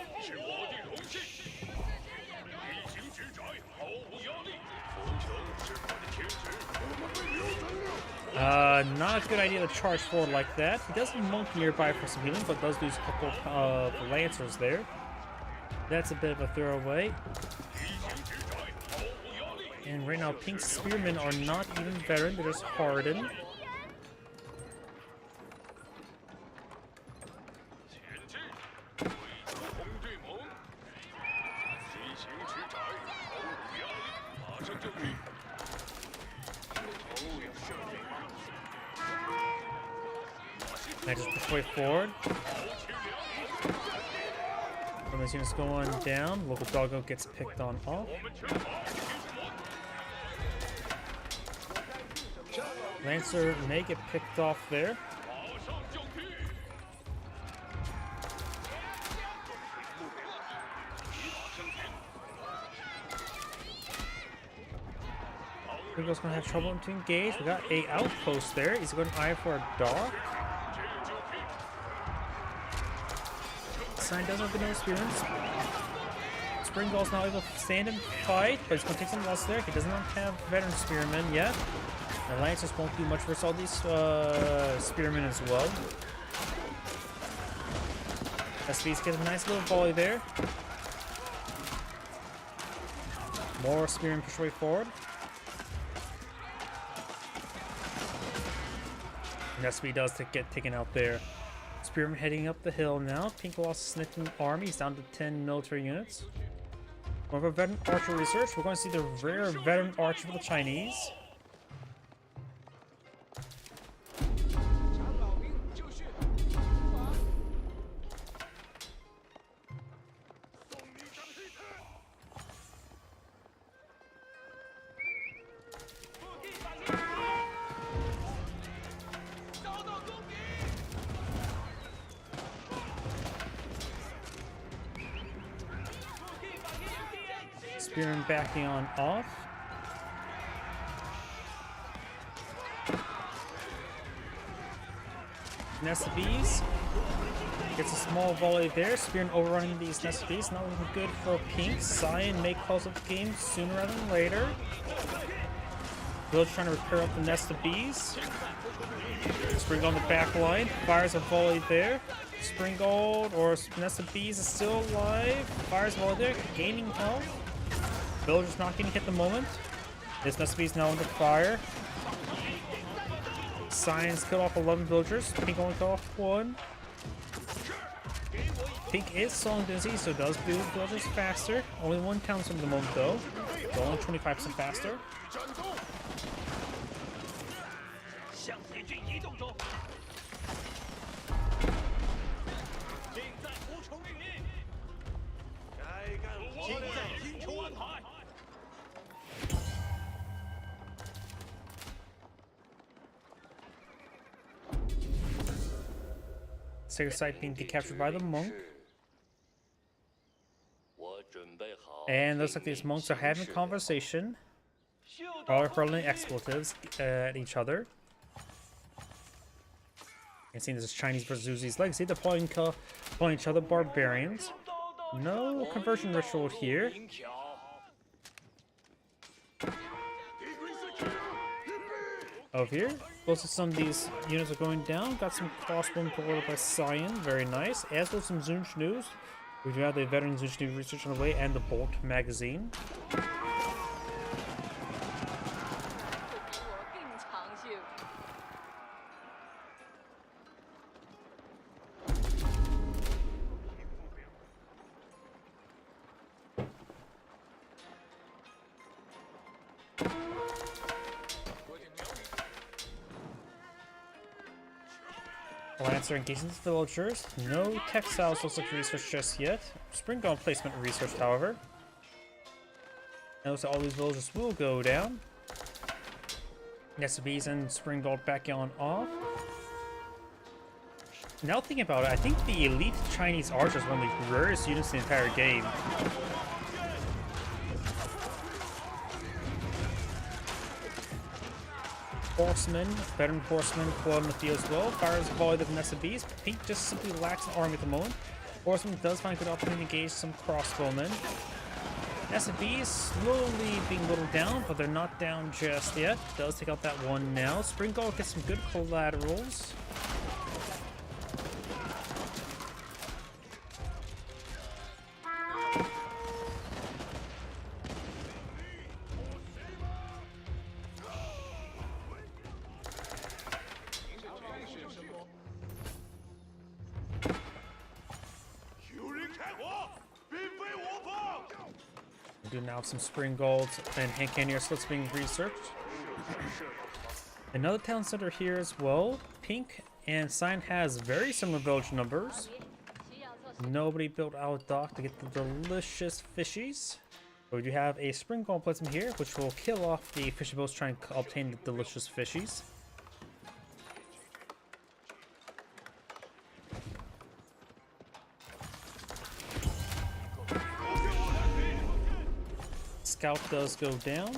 Not a good idea to charge forward like that. He does have a Monk nearby for some healing, but does lose a couple of Lancers there. That's a bit of a throwaway. And right now, Pink's spearmen are not even veteran, they're just hardened. I just push way forward. From these units going down, local doggo gets picked on off. Lancer may get picked off there. Ringo's gonna have trouble to engage. We got a outpost there. He's going to eye for a dock. Sign doesn't have the no experience. Springall's not able to stand and fight, but he's going to take some loss there. He does not have veteran spearmen yet. The Lancers won't do much versus all these spearmen as well. SVs get a nice little volley there. More spearmen push way forward. And SV does get taken out there. Spearman heading up the hill now. Pink lost a Snitten army. He's down to 10 military units. More of a veteran archer research. We're going to see the rare veteran archer for the Chinese. Spearman backing on off. Nest of Bees gets a small volley there. Spearman overrunning these Nest of Bees. Not looking good for Pink. Cyan may close up the game sooner rather than later. Village trying to repair up the Nest of Bees. Spring on the back line. Fires a volley there. Springald or Nest of Bees is still alive. Fires a volley there. Gaining health. Villager's not getting hit at the moment. This Nest of Bees now under fire. Cyan's killed off 11 villagers. Pink only killed off 1. Pink is song dizzy, so does build villagers faster. Only 1 counts at the moment though. So only 25% faster. Sacred site being decaptured by the monk. And looks like these monks are having a conversation. All hurling expletives at each other. And seeing this is Chinese versus Zuzi's legacy, they're pulling each other barbarians. No conversion ritual here. Over here, most of some of these units are going down. Got some crossbow ordered by Cyan, very nice. As well as some Zunch news. We do have the veteran Zunch news research on the way and the Bolt magazine. Lancer engaging the villagers. No textiles looks like research just yet. Spring gun placement research, however. Notice all these villagers will go down. Nest of Bees and Spring Gold back on off. Now thinking about it, I think the elite Chinese archer is one of the rarest units in the entire game. Horsemen, veteran horsemen pull out in the field as well. Fires a volley of the Nest of Bees. Pink just simply lacks an army at the moment. Horseman does find a good opportunity to engage some crossbowmen. Nest of Bees slowly being whittled down, but they're not down just yet. Does take out that one now. Springall gets some good collaterals. We do now have some spring golds and hand candy slots being researched. Another town center here as well. Pink and Cyan has very similar village numbers. Nobody built our dock to get the delicious fishies. But we do have a spring gold placement here, which will kill off the fishy boats trying to obtain the delicious fishies. Scout does go down.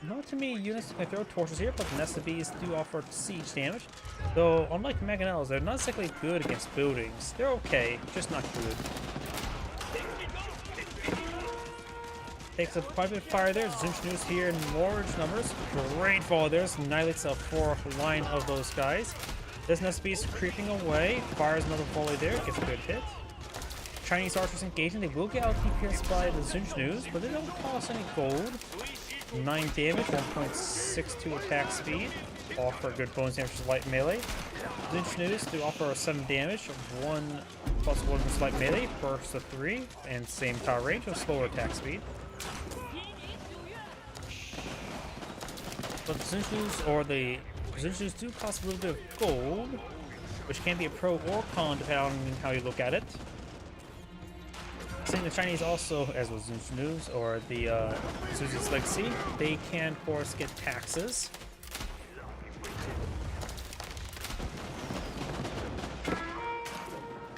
Not too many units can throw torches here, but the Nested Bees do offer siege damage. Though, unlike Mangonels, they're not exactly good against buildings. They're okay, just not good. Takes up quite a bit of fire there. Zinch here in large numbers. Great fall there. Annihilates a 4 line of those guys. This Nested Beast creeping away. Fires another volley there. Gets a good hit. Chinese archers engaging. They will get out DPS by the Zinch, but they don't cost any gold. 9 damage, 1.62 attack speed. Offer good bonus damage to light melee. Zinch do offer 7 damage, 1 plus 1 for light melee, burst of 3, and same power range with slower attack speed. But the Zinch do cost a little bit of gold, which can be a pro or con depending on how you look at it. Seeing the Chinese also, as was Zinch or the Suzu's Legacy, they can of course get taxes.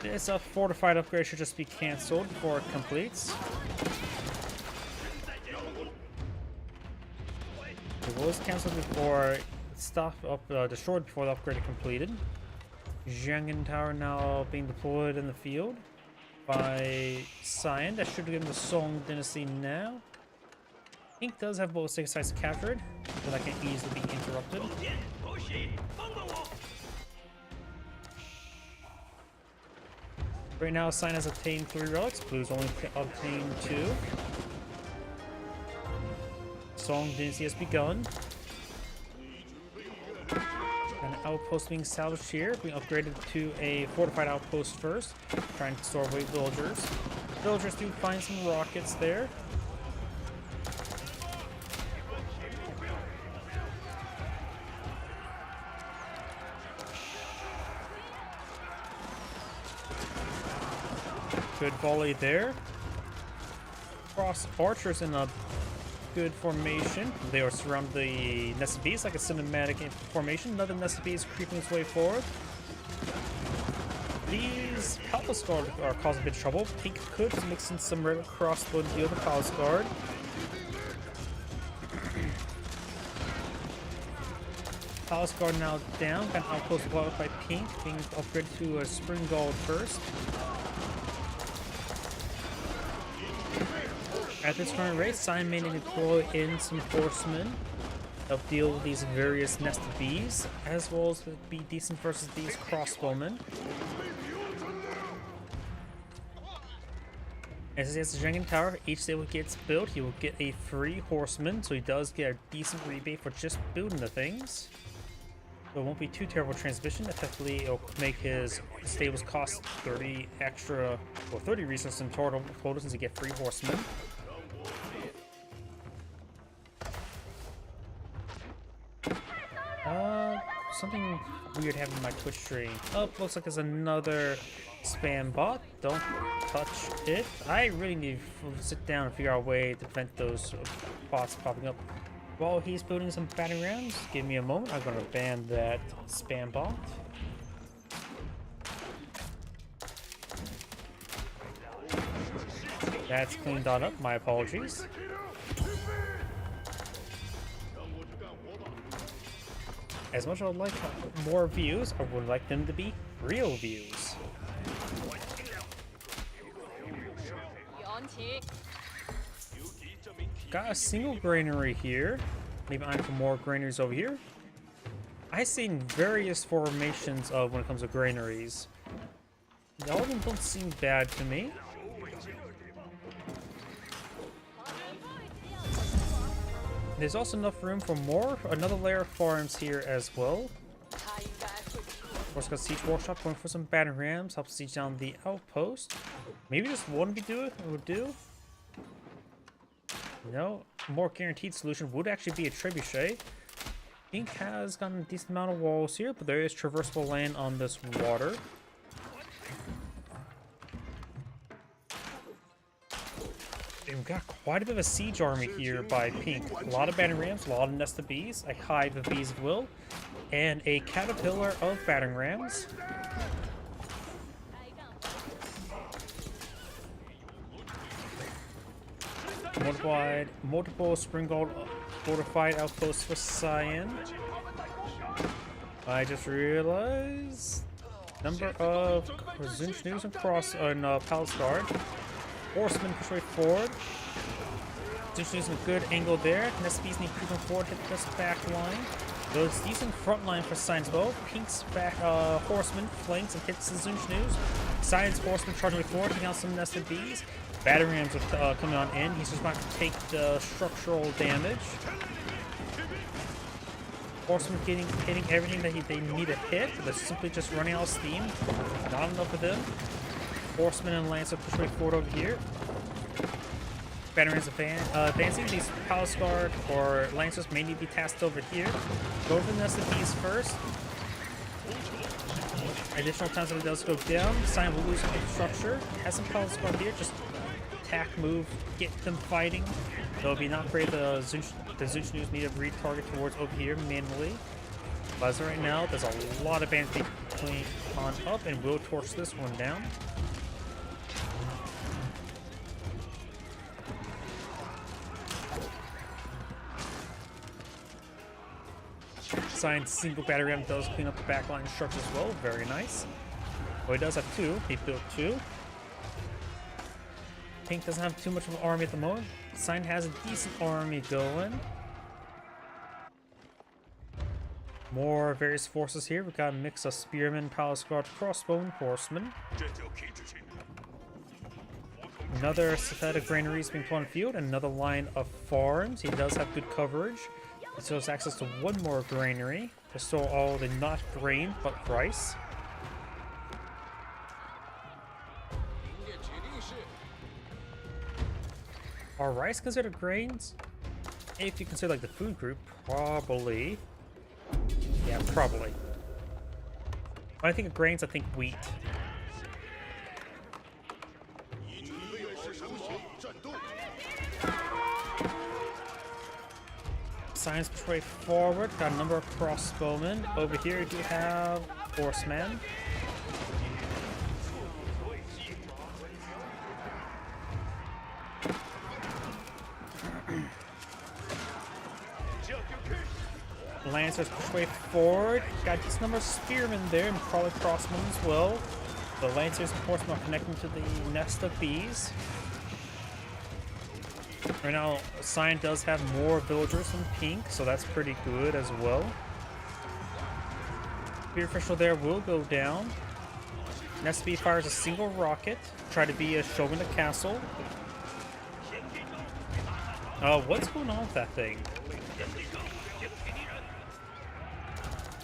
This fortified upgrade should just be cancelled before it completes. It was cancelled before destroyed before the upgrade is completed. Jiangyan Tower now being deployed in the field by Cyan. That should give him the Song Dynasty now. Ink does have both six sites captured, but that can easily be interrupted. Right now, Cyan has obtained 3 relics. Blue's only obtained 2. Song Dynasty has begun. An outpost being salvaged here, being upgraded to a fortified outpost first, trying to store away villagers. Villagers do find some rockets there. Good volley there. Cross archers in a good formation. They are surrounding the Nested Bees like a cinematic formation. Another Nested Bee is creeping its way forward. These Palace Guard are causing a bit of trouble. Pink could mix in some regular crossbow to deal with the Palace Guard. Palace Guard now down. Got an outpost blown up by Pink, being upgraded to a Spring Gold first. At this current rate, Cyan may deploy in some horsemen to help deal with these various Nested Bees, as well as be decent versus these crossbowmen. As he has the Jiangyan Tower, each stable gets built, he will get a free horseman, so he does get a decent rebate for just building the things. So it won't be too terrible transmission. Effectively, it'll make his stables cost 30 extra, or 30 resources in total since he get free horsemen. Something weird happened in my Twitch stream. Oh, looks like there's another spam bot. Don't touch it. I really need to sit down and figure out a way to prevent those bots popping up. While he's building some batting rams, give me a moment. I'm going to ban that spam bot. That's cleaned on up. My apologies. As much as I would like more views, I would like them to be real views. Got a single granary here. Maybe I'm for more granaries over here. I've seen various formations of when it comes to granaries. All of them don't seem bad to me. There's also enough room for another layer of farms here as well. Of course, got Siege Workshop going for some battering rams, help siege down the outpost. Maybe just one would do. No, a more guaranteed solution would actually be a trebuchet. Pink has gotten a decent amount of walls here, but there is traversable land on this water. And we've got quite a bit of a siege army here by Pink. A lot of battering rams, a lot of nested bees, a hive of bees of will, and a caterpillar of battering rams. Multiple spring gold fortified outposts for Cyan. I just realized number of Zunchnews and Cross on Palace Guard. Horsemen push way forward. Zunchnews in a good angle there. Nesbees need creeping forward, hit this back line. Though it's decent front line for Cyan's bow. Pink's back horseman flanks and hits the Zunchnews. Cyan's horseman charging way forward, taking out some nested bees. Battering rams are coming on in. He's just about to take the structural damage. Horsemen hitting everything that they need to hit. They're simply just running out of steam. Not enough of them. Horsemen and Lancer push way forward over here. Battering rams advancing. These Palace Guard or Lancers may need to be tasked over here. Go for the nested bees first. Additional times that it does go down. Cyan will lose some structure. Has some Palace Guard here. Just attack move, get them fighting. So it'll be not great. The Zunchnews need to retarget towards over here manually. But as of right now, there's a lot of bands being on up, and we'll torch this one down. Cyan's single battery ram does clean up the backline structure as well. Very nice. Well, he does have two. He built two. Pink doesn't have too much of an army at the moment. Cyan has a decent army going. More various forces here. We've got a mix of spearmen, palace guard, crossbowmen, horsemen. Another synthetic granary is being put on field, and another line of farms. He does have good coverage. He still has access to one more granary to store all the not grain but rice. Are rice considered grains? If you consider like the food group, probably. Yeah, probably. When I think of grains, I think wheat. Cyan's push way forward. Got a number of crossbowmen. Over here, you do have horsemen. Lancers push way forward. Got a decent number of spearmen there, and probably crossmen as well. The Lancers and horsemen are connecting to the nest of bees. Right now, Cyan does have more villagers than Pink, so that's pretty good as well. Spear official there will go down. Nest Bee fires a single rocket, try to be a showman the castle. What's going on with that thing?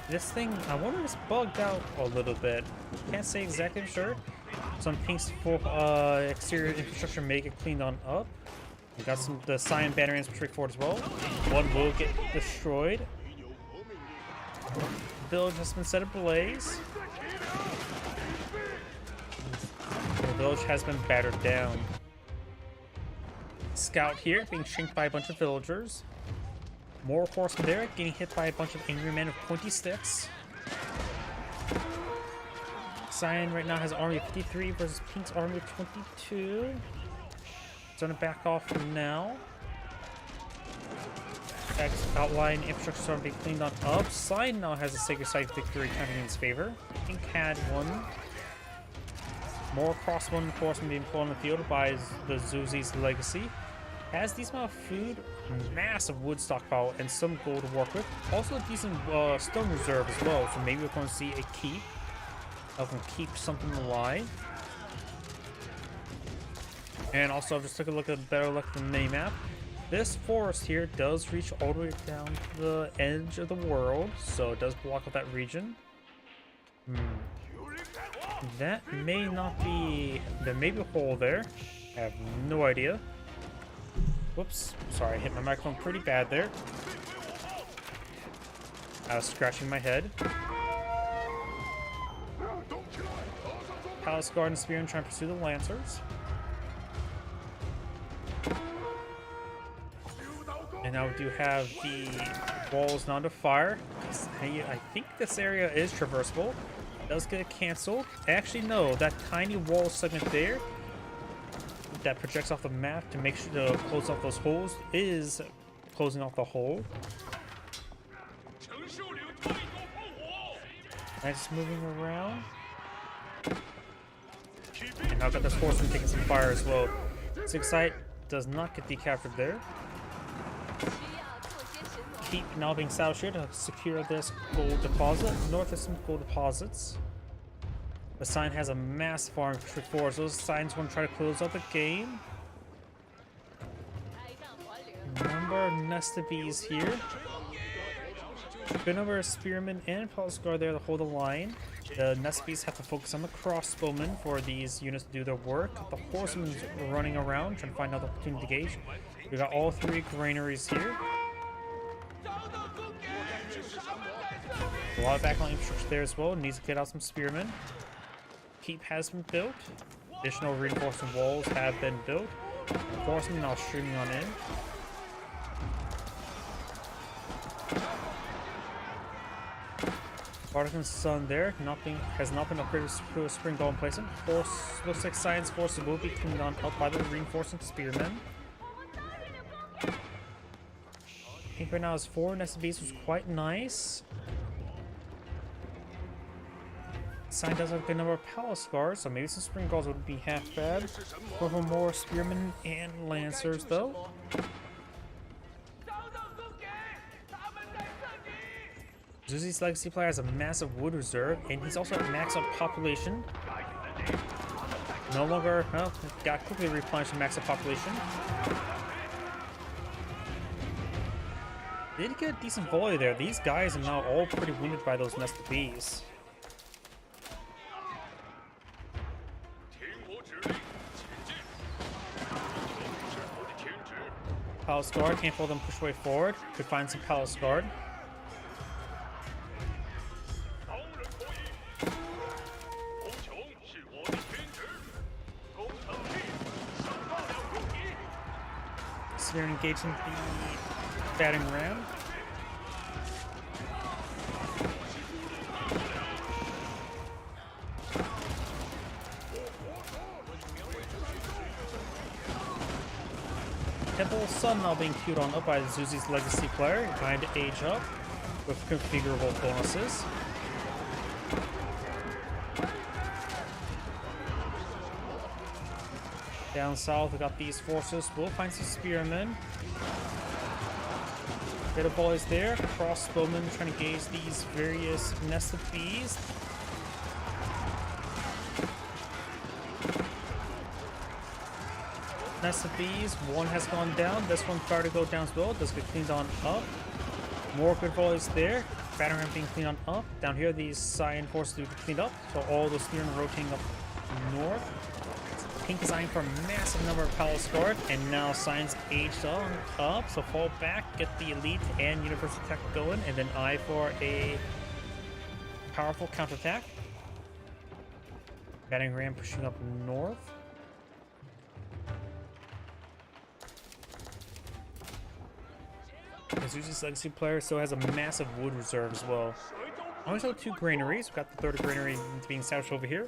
This thing, I wonder if it's bugged out a little bit. Can't say exactly for sure. Some Pink's full exterior infrastructure may get cleaned on up. We got the Cyan banner rams push forward as well. One will get destroyed. The village has been set ablaze. The village has been battered down. Scout here being shanked by a bunch of villagers. More horsemen there getting hit by a bunch of angry men with pointy sticks. Cyan right now has an army of 53 versus Pink's army of 22. It's gonna back off for now. X outline infrastructure starting to be cleaned on up. Cyan now has a Sacred Site victory counting in his favor. Pink had one. More crossbowmen and horsemen being pulled on the field by the Zuzi's legacy. Has decent amount of food, massive wood stockpile, and some gold to work with. Also a decent stone reserve as well, so maybe we're going to see a keep. Help keep something alive. And also, I've just took a look at a better look at the mini-map. This forest here does reach all the way down to the edge of the world, so it does block up that region. That may not be... There may be a hole there. I have no idea. Whoops. Sorry, I hit my microphone pretty bad there. I was scratching my head. Palace Guard and Spearman trying to pursue the Lancers. And now we do have the walls not to fire. I think this area is traversable. It does get canceled. Actually, no, that tiny wall segment there that projects off the map to make sure to close off those holes is closing off the hole. And just moving around. And now I've got this horseman taking some fire as well. Sig Sight does not get decaptured there. Keep now being south here to secure this gold deposit. North is some gold deposits. The sign has a massive farm push forward, so those signs want to try to close out the game. Number of nested bees here. Good number of spearmen and palace guard there to hold the line. The nested bees have to focus on the crossbowmen for these units to do their work. The horsemen running around trying to find another opportunity to engage. We got all three granaries here. A lot of backline infrastructure there as well. Needs to get out some spearmen. Keep has been built. Additional reinforcement walls have been built. Horsemen now streaming on in. Bardican's Sun there. Has not been upgraded to a spring golem placement. Force looks like science forces will be cleaned on up by the reinforcement spearmen. I think right now is 4 nested bees, which is quite nice. Sign does have a good number of palace guards, so maybe some spring guards wouldn't be half bad. Go for more spearmen and lancers though. Zuzi's Legacy player has a massive wood reserve, and he's also at max out population. No longer, well, got quickly replenished max out population. Did get a decent volley there. These guys are now all pretty wounded by those nested bees. Palace Guard, can't pull them push way forward. Could find some Palace Guard. Severe engaging the batting ram. Temple Sun now being queued on up by Zuzi's Legacy player, trying to age up with configurable bonuses. Down south, we got these forces. We'll find some spearmen. Bit of boys there. Crossbowmen trying to gauge these various nested bees. Nested bees, one has gone down. This one started to go down as well. Does get cleaned on up. More good volleys there. Battering ram being cleaned on up. Down here, these cyan forces do get cleaned up. So all the spearmen rotating up north. Pink is eyeing for a massive number of Palace Guard, and now Science aged on up. So fall back, get the elite and universal attack going, and then eye for a powerful counterattack. Battering ram pushing up north. Zuzi's Legacy player still has a massive wood reserve as well. Only sold 2 granaries. We've got the third granary being salvaged over here.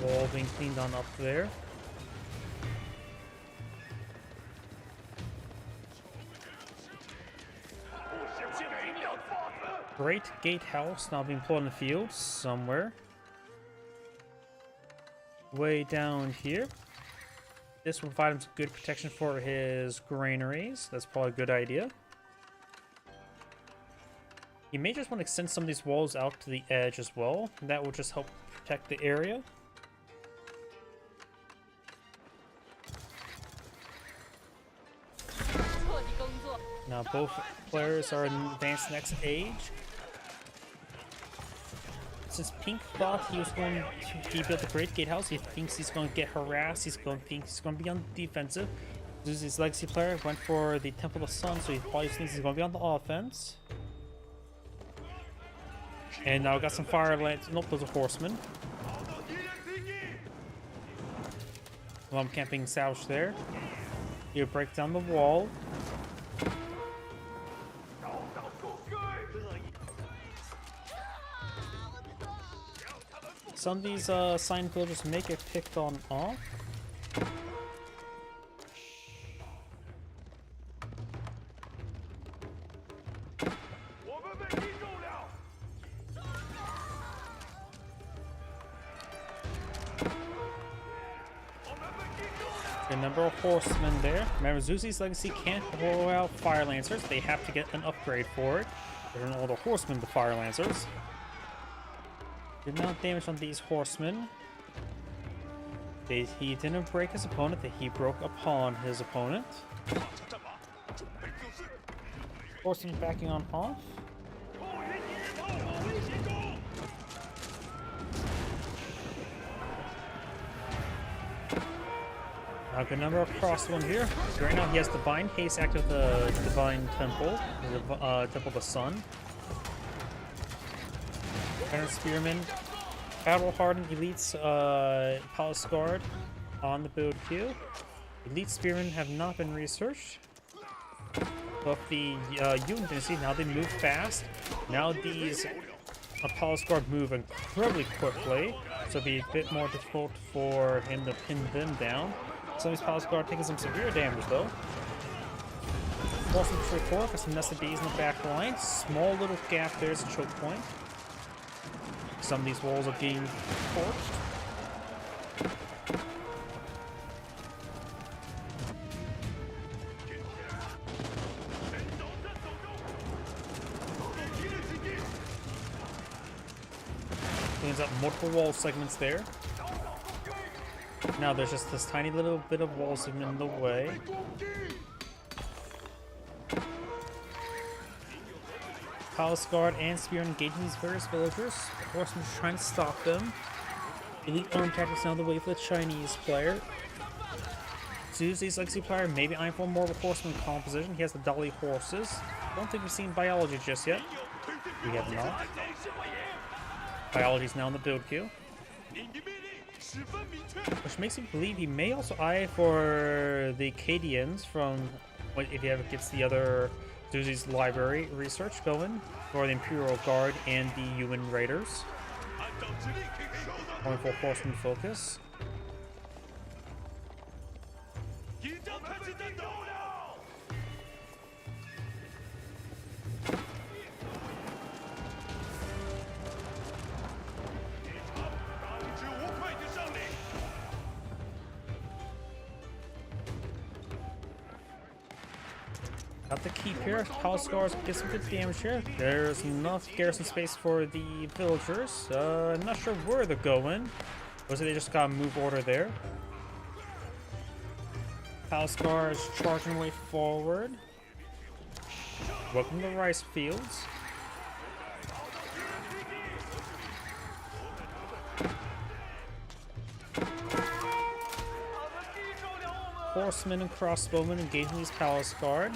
Wall being cleaned on up there. Great Gatehouse now being pulled in the field somewhere. Way down here. This will provide him some good protection for his granaries. That's probably a good idea. You may just want to extend some of these walls out to the edge as well. That will just help protect the area. Now both players are in advanced next age. Since Pink thought he was going to build the Great Gatehouse, he thinks he's going to get harassed, he's going to be on the defensive. Zuzi's legacy player went for the Temple of the Sun, so he probably thinks he's going to be on the offense. And now got some fire lance. Nope, those are horsemen. Well, I'm camping Salch there. You break down the wall. Some of these sign villagers may get picked on off. A number of horsemen there. Remember, Zuzi's legacy can't blow out fire lancers. They have to get an upgrade for it. They're an older horsemen, the fire lancers. Did not damage on these horsemen. He didn't break his opponent, that he broke upon his opponent. Horsemen backing on off. A good number of crossbones here. Right now he has Divine Haste active the Divine Temple, the Temple of the Sun. Veteran Spearman, Battle Hardened Elites, Palace Guard on the build queue. Elite Spearmen have not been researched. But the Yuan Dynasty, now they move fast. Now these Palace Guard move incredibly quickly, so it'll be a bit more difficult for him to pin them down. Some of these Palace Guard taking some severe damage though. Awesome Tree Core for some Nested Bees in the back line. Small little gap there is a choke point. Some of these walls are being torched. Cleans up multiple wall segments there. Now there's just this tiny little bit of wall segment in the way. Palace Guard and Spear engaging these various villagers. Horsemen trying to stop them. Elite arm tactics now the way for the Chinese player. Zuzi's legacy player maybe eyeing for more of a horseman composition. He has the Dali horses. Don't think we've seen biology just yet. We have not. Biology's now in the build queue. Which makes me believe he may also eye for the Cadians from if he ever gets the other Zuzi's library research going for the Imperial Guard and the Human Raiders. Going for horseman focus. Got the keep here. Palace Guards get some good damage here. There's enough garrison space for the villagers. I'm not sure where they're going. Looks like they just got a move order there. Palace Guards charging way forward. Welcome to the rice fields. Horsemen and crossbowmen engaging these Palace Guard.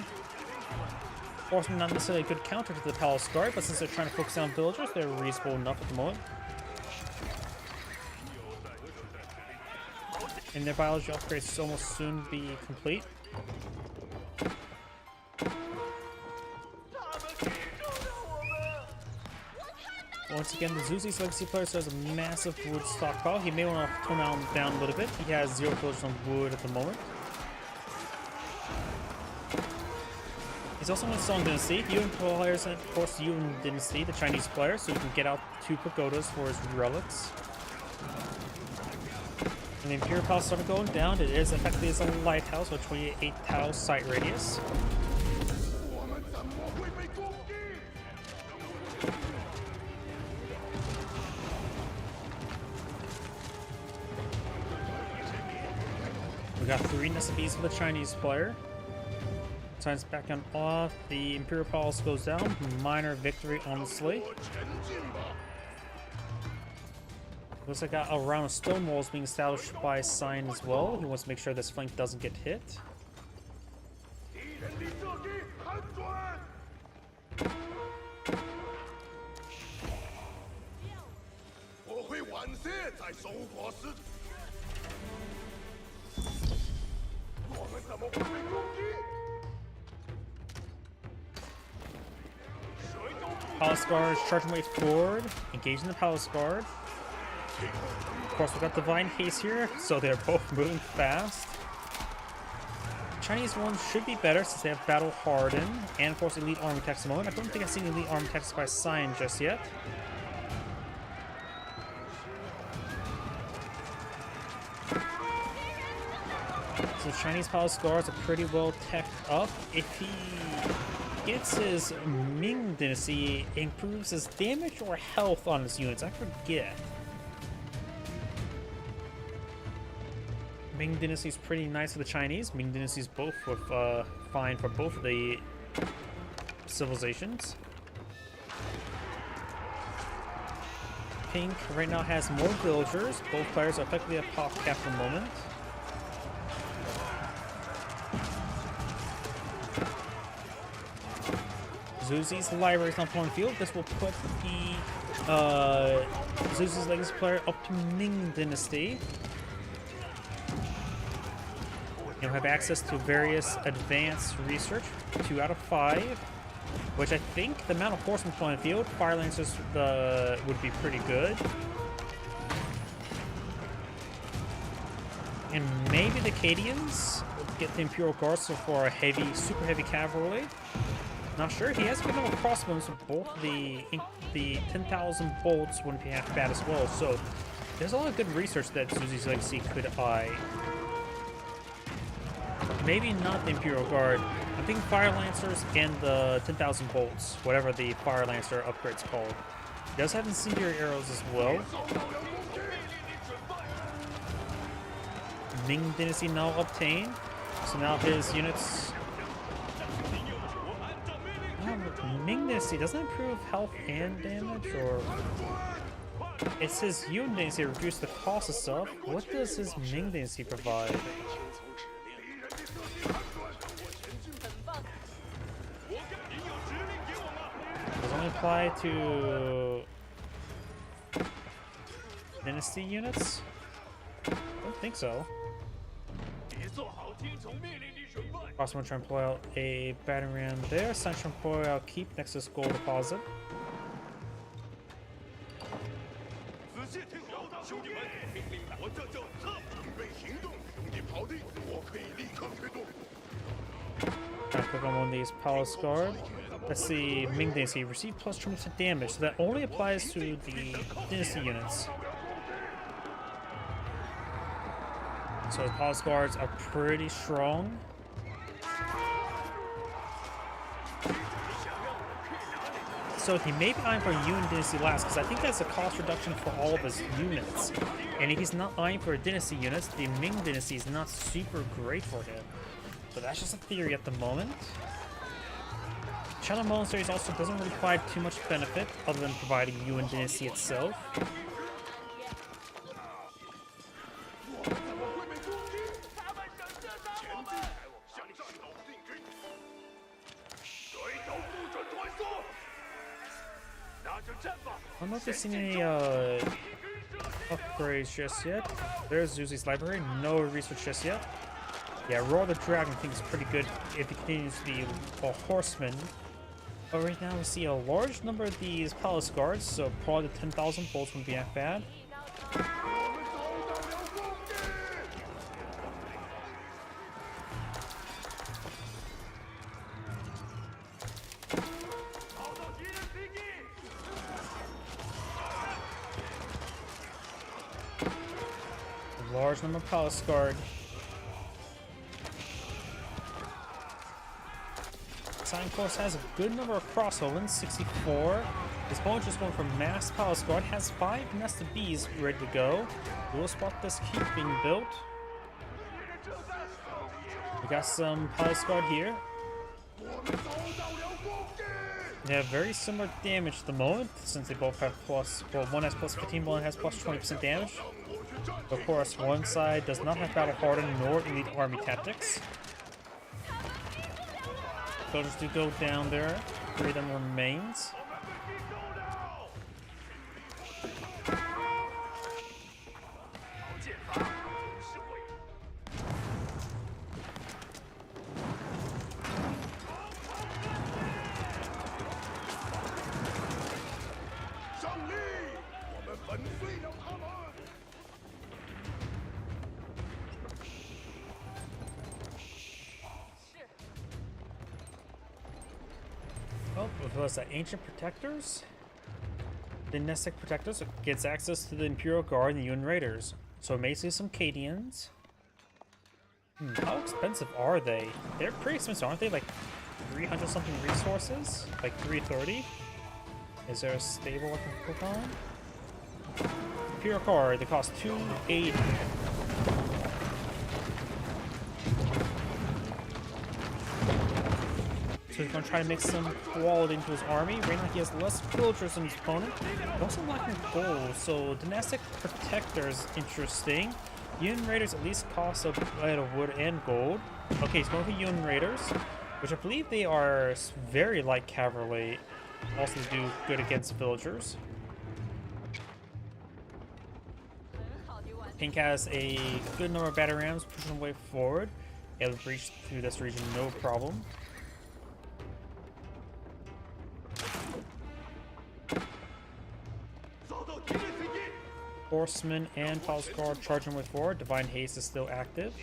Horsemen not necessarily a good counter to the Palace Guard, but since they're trying to focus on villagers, they're reasonable enough at the moment. And their biology upgrades will almost soon be complete. Once again, the Zuzi's legacy player has a massive wood stockpile. He may want to tone down a little bit. He has 0 villagers on wood at the moment. He's also in Song Dynasty. Yuan players, and of course, Yuan Dynasty, the Chinese player, so he can get out 2 pagodas for his relics. And the Imperial Palace started going down. It is effectively a lighthouse with 28 tile sight radius. got 3 nested bees for the Chinese player. Time's back on off. The Imperial Palace goes down. Minor victory, honestly. Looks like a round of stone walls being established by Sign as well. He wants to make sure this flank doesn't get hit. Palace Guard is charging way forward, engaging the Palace Guard. Of course, we got Divine Haste here, so they're both moving fast. Chinese ones should be better since they have Battle Harden and, of course, Elite Army Text at the moment. I don't think I've seen Elite Army Text by Sign just yet. So Chinese Palace Guards are pretty well teched up. If he gets his Ming Dynasty, improves his damage or health on his units. I forget. Ming Dynasty is pretty nice for the Chinese. Ming Dynasty is both with fine for both of the civilizations. Pink right now has more villagers. Both players are effectively at pop cap for the moment. Zuzi's library is not pulling field. This will put the Zuzi's legacy player up to Ming Dynasty. You'll have access to various advanced research, 2 out of 5, which I think the amount of horsemen pulling field, Fire Lancers would be pretty good. And maybe the Cadians will get the Imperial Guards for a heavy, super heavy cavalry. Not sure. He has good enough crossbows, so both the 10,000 bolts wouldn't be half bad as well. So there's a lot of good research that Zuzi's Legacy could eye. Maybe not the Imperial Guard. I think Fire Lancers and the 10,000 bolts, whatever the Fire Lancer upgrade's called. He does have incendiary arrows as well. Ming Dynasty now obtained. So now his units... Ming Dynasty doesn't improve health and damage, or... It says Yuan Dynasty reduce the cost of stuff. What does his Ming Dynasty provide? Does it only apply to Dynasty units? I don't think so. Crossman trying to pull out a battering ram there. Sunshine pull out keep next to this gold deposit. Trying to click on one of these Palace Guard. Let's see, Ming Dynasty. Receive plus 20% damage, so that only applies to the Dynasty units. So the Palace Guards are pretty strong. So he may be eyeing for Yuan Dynasty last, because I think that's a cost reduction for all of his units. And if he's not eyeing for Dynasty units, the Ming Dynasty is not super great for him. But that's just a theory at the moment. Channel Monasteries also doesn't really provide too much benefit other than providing Yuan Dynasty itself. I don't know if I've seen any upgrades just yet. There's Zuzi's library, no research just yet. Yeah, Roar the Dragon I think is pretty good if he continues to be a horseman. But right now we see a large number of these Palace Guards, so probably the 10,000 bolts wouldn't be that bad. A large number of Palace Guard. Sign Course has a good number of crossbowmen, 64. His opponent just going for mass Palace Guard, has 5 nested bees ready to go. We'll spot this keep being built. We got some Palace Guard here. They have very similar damage at the moment, since they both have plus, well, one has plus 15, one has plus 20% damage. Of course, one side does not have Battle Hardened nor Elite Army Tactics. Soldiers do go down there, 3 of them remains. Oh, with those ancient protectors? The Dynastic Protectors gets access to the Imperial Guard and the Yun Raiders. So basically some Cadians. How expensive are they? They're pretty expensive, aren't they? Like 300 something resources? Like 330? Is there a stable I can click on? Imperial Guard, they cost 280. So he's going to try to mix some quality into his army. Right now he has less villagers than his opponent. He's also lacking gold, so Dynastic Protector is interesting. Yun Raiders at least cost a bit of wood and gold. Okay, he's going for Yun Raiders, which I believe they are very light cavalry. Also do good against villagers. Pink has a good number of battle rams pushing their way forward. Able to breach through this region no problem. Horsemen and Palace Guard charging way forward. Divine Haste is still active.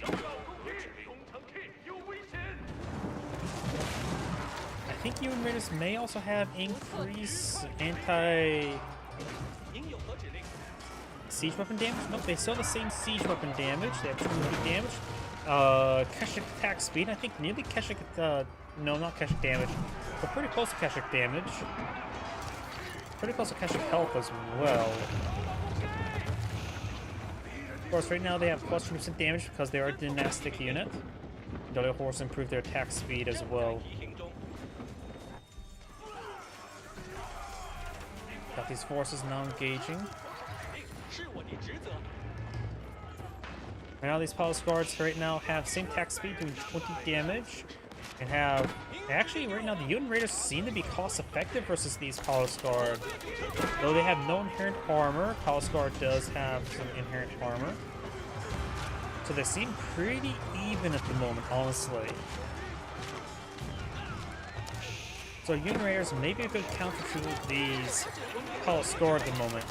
I think Yun Raiders may also have increased siege weapon damage. Nope, they still have the same siege weapon damage. They have 200 damage. Keshik attack speed. I think nearly Keshik. No, not Keshik damage, but pretty close to Keshik damage. Pretty close to Keshik health as well. Of course, right now they have plus 20% damage because they are a dynastic unit. The other horse improved their attack speed as well. Got these forces now engaging. Right now these Palace Guards right now have same attack speed doing 20 damage. And have... Actually, right now the Yun Raiders seem to be cost effective versus these Palace Guard. Though they have no inherent armor, Palace Guard does have some inherent armor. So they seem pretty even at the moment, honestly. So Yun Raiders may be a good counter to these Palace Guard at the moment.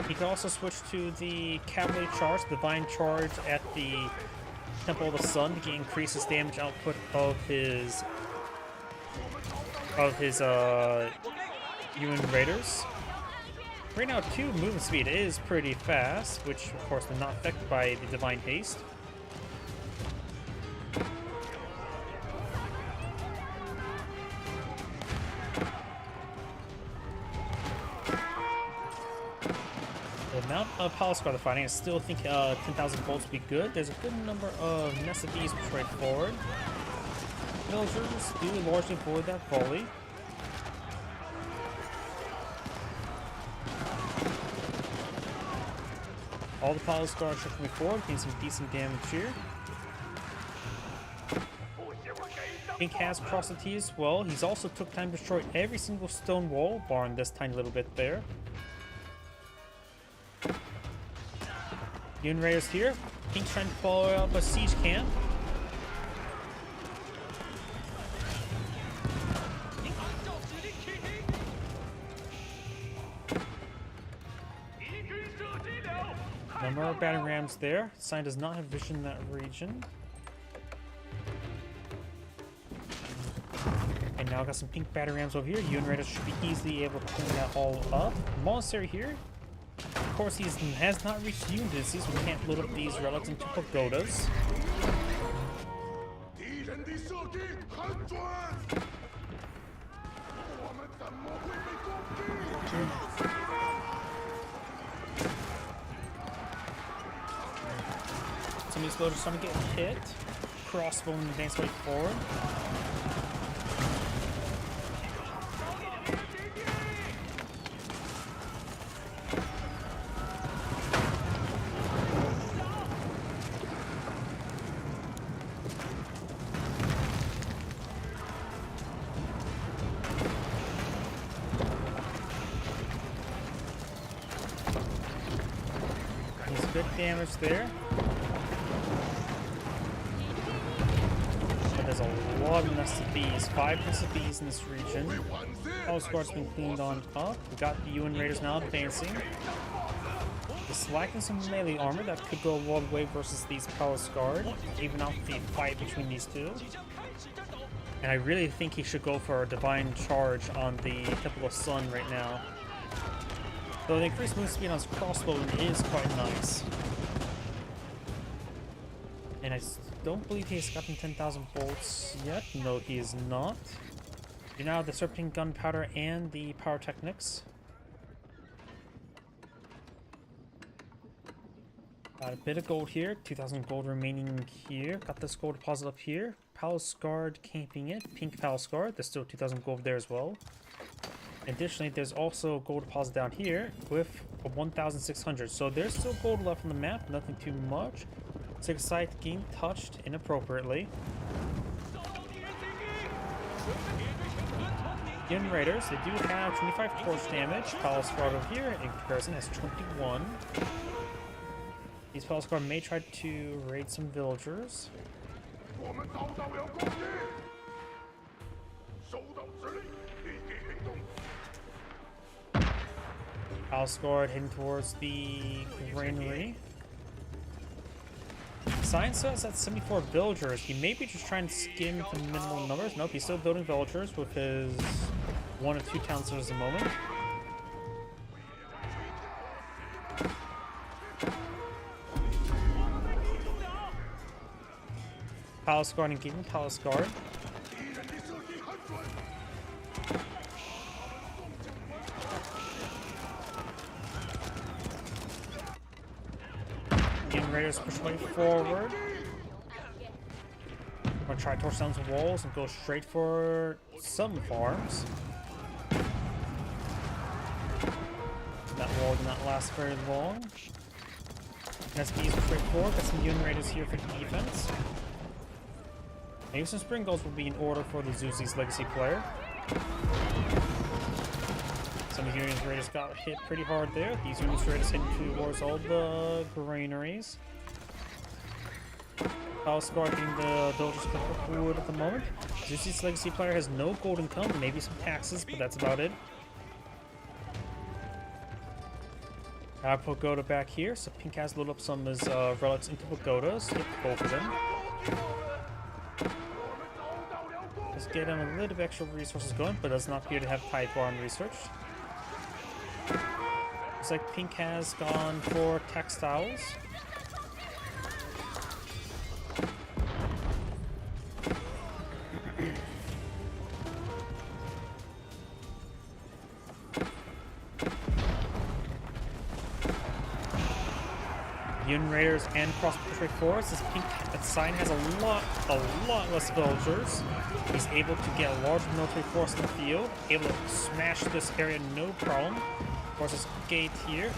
He can also switch to the Cavalry Charge, Divine Charge at the Temple of the Sun to increase his damage output of his Yun Raiders. Right now, 2 movement speed is pretty fast, which of course they're not affected by the Divine Haste. The amount of Palace Guard they're fighting, I still think 10,000 volts would be good. There's a good number of Nest of Bees pushed right forward. Villagers do largely avoid that volley. All the Palace Guard are coming forward, getting some decent damage here. Pink has crossed the T as well. He's also took time to destroy every single stone wall, barring this tiny little bit there. Yun Raiders here. Pink's trying to follow up a siege camp. Number of battle rams there. Sign does not have vision in that region. And now got some pink battle rams over here. Yun Raiders should be easily able to clean that all up. Monastery here. Of course, he has not reached unity, so we can't load up these relics into pagodas. Some of these villagers starting to get hit. Crossbow and advance way forward. There's good damage there. But there's a lot of nests of bees. 5 nests of bees in this region. Palace Guard's been cleaned on up. We got the UN Raiders now advancing. Just lacking some melee armor that could go a long way versus these Palace Guard, even out the fight between these two. And I really think he should go for a Divine Charge on the Temple of Sun right now. Though the increased move speed on his crossbow is quite nice. And I don't believe he's gotten 10,000 bolts yet. No, he is not. You now have the Serpentine Gunpowder and the Pyrotechnics. Got a bit of gold here. 2,000 gold remaining here. Got this gold deposit up here. Palace Guard camping it. Pink Palace Guard. There's still 2,000 gold there as well. Additionally, there's also gold deposit down here with a 1,600. So there's still gold left on the map. Nothing too much. Six site getting touched inappropriately. UN Raiders, they do have 25 force damage. Palace Guard over here in comparison has 21. These Palace Guard may try to raid some villagers. Palace Guard heading towards the granary. Science says that's 74 villagers. He may be just trying to skim the minimal numbers. Nope, he's still building villagers with his 1 or 2 town centers at the moment. Palace Guard engaging Palace Guard. Raiders push way forward. I'm gonna try to torch down some walls and go straight for some farms. That wall did not last very long. SPs are straightforward. Got some UN Raiders here for defense. Maybe some Spring Goals will be in order for the Zuzi's Legacy player. Some of the UN Raiders got hit pretty hard there. These UN Raiders heading towards all the granaries. Palace Guard getting the villagers forward at the moment. Zuzi's Legacy player has no gold income, maybe some taxes, but that's about it. I put Pagoda back here, so Pink has loaded up some of his relics into Pagodas. Hit both of them. Let's get him a little bit extra resources going, but does not appear to have Tide Bar on research. Looks like Pink has gone for textiles. UN Raiders and Cross Patrol Force. This Pink sign has a lot less villagers. He's able to get a large military force in the field, able to smash this area no problem. Of course, this gate here.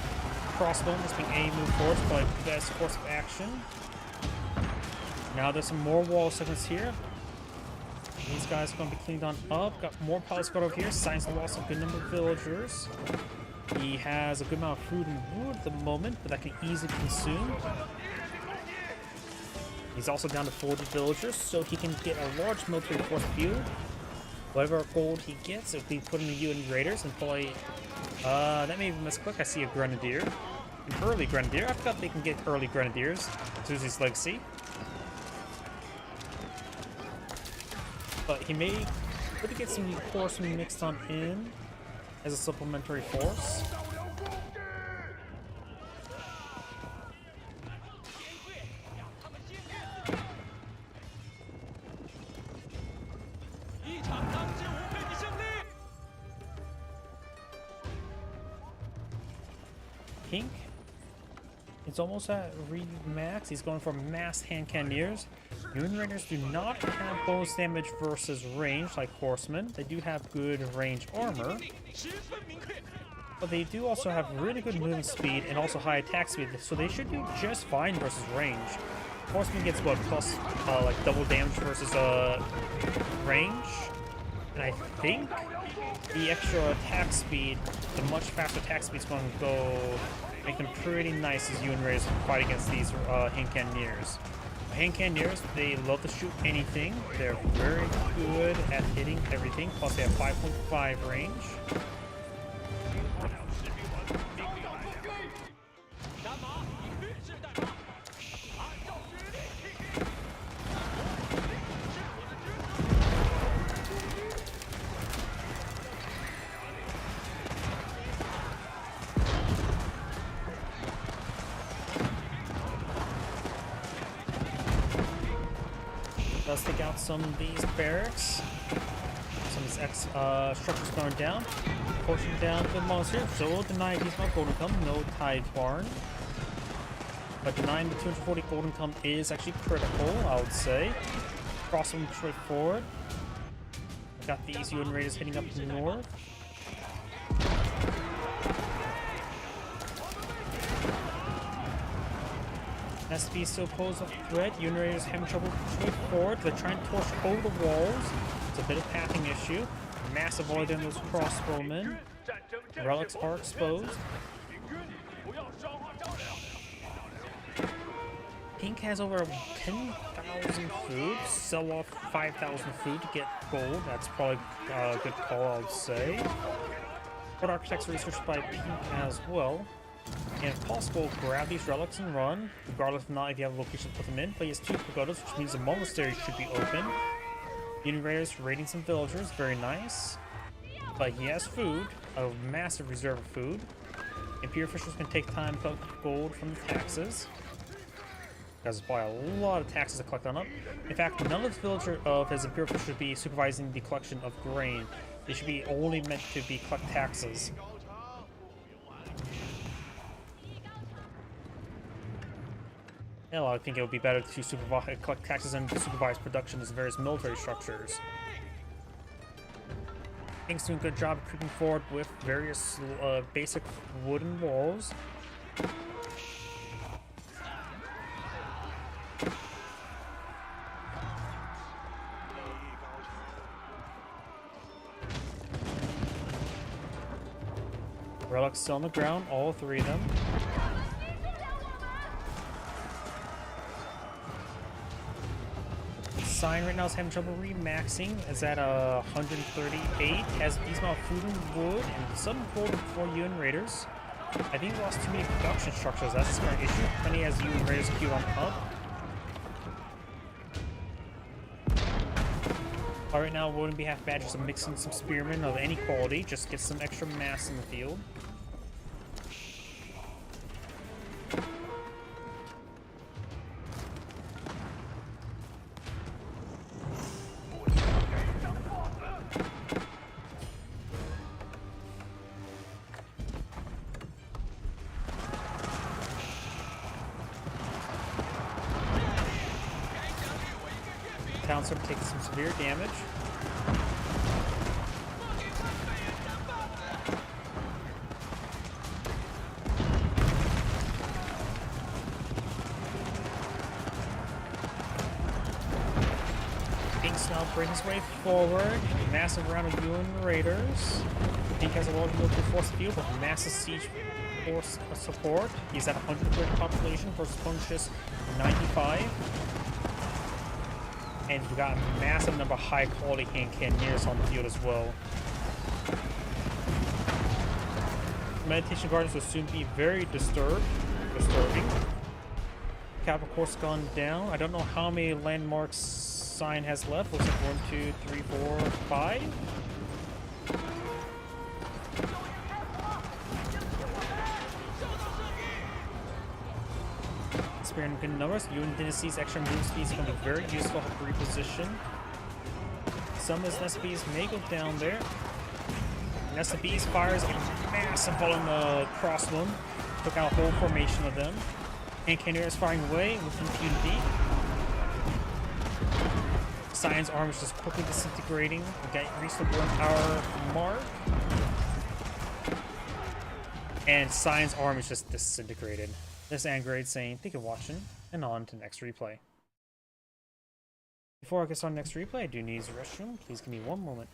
Crossbone is being a move forward, probably the best course of action. Now there's some more wall segments here. These guys are going to be cleaned on up. Got more Palace Guard over here. Signs lost a good number of villagers. He has a good amount of food and wood at the moment, but that can easily consume. He's also down to 40 villagers, so he can get a large military force field. Whatever gold he gets, if we put in the UN Raiders and probably... that may be misclick. I see a Grenadier. An early Grenadier. I forgot they can get early Grenadiers. Zuzi's Legacy. But he may really get some horsemen mixed on in as a supplementary force. Pink It's almost at max. He's going for mass hand cannoneers. Moon Raiders do not have bonus damage versus range like Horsemen. They do have good range armor, but they do also have really good movement speed and also high attack speed, so they should do just fine versus range. Horseman gets what, plus like double damage versus range, and I think the extra attack speed, the much faster attack speed is going to go make them pretty nice as Yuen Raiders fight against these hand cannoneers. Hand cannoneers, they love to shoot anything. They're very good at hitting everything. Plus, they have 5.5 range. Let's take out some of these barracks. Some of these structures going down. Pushing down the monster. So we'll deny these not golden come, no tide barn. But denying the 240 golden come is actually critical, I would say. Cross them straightforward. Got these Yuen Raiders hitting up north. SB still pose a threat. Yuen Raiders having trouble pushing forward. They're trying to push over the walls. It's a bit of pathing issue. Massive void in those crossbowmen. Relics are exposed. Pink has over 10,000 food. Sell off 5,000 food to get gold. That's probably a good call, I would say. But Architects researched by Pink as well. And if possible, grab these relics and run, regardless of not if you have a location to put them in. But he has 2 pagodas, which means the monastery should be open. Yuen Raiders raiding some villagers, very nice. But he has food, a massive reserve of food. Imperial officials can take time to collect gold from the taxes. Because there's probably a lot of taxes to collect on up. In fact, none of the villager of his Imperial officials should be supervising the collection of grain. They should be only meant to be collect taxes. Hell, I think it would be better to collect taxes and supervise production as various military structures. Pink's doing a good job of creeping forward with various basic wooden walls. Relics still on the ground, all 3 of them. Sign right now is having trouble remaxing. Is at 138. Has these amount of food and wood and some gold for Yuen Raiders. I think he lost too many production structures. That's his current issue. Plenty has Yuen Raiders queued on up. Right now, it wouldn't be half bad just mixing some spearmen of any quality. Just get some extra mass in the field. Townsend taking some severe damage. Pink's now breaking his way forward. Massive round of Yuen Raiders. Pink has a lot of military force field with massive siege force support. He's at 130 population versus Punch's 95. And we got a massive number of high quality hand cannoneers on the field as well. Meditation Gardens will soon be very disturbing. Capital course gone down. I don't know how many landmarks Sign has left. Looks like 1, 2, 3, 4, 5. In good numbers. Yuen Dynasty's extra move speed is going to be very useful to reposition. Some of his SBs may go down there. And SBs fires a massive following the crossbow. Took out a whole formation of them. And Canary is firing away with impunity. Cyan's arm is just quickly disintegrating. We got reached the 1 hour mark. And Cyan's arm is just disintegrated. This Angrade saying, thank you for watching, and on to next replay. Before I get started on next replay, I do need to use the restroom. Please give me 1 moment.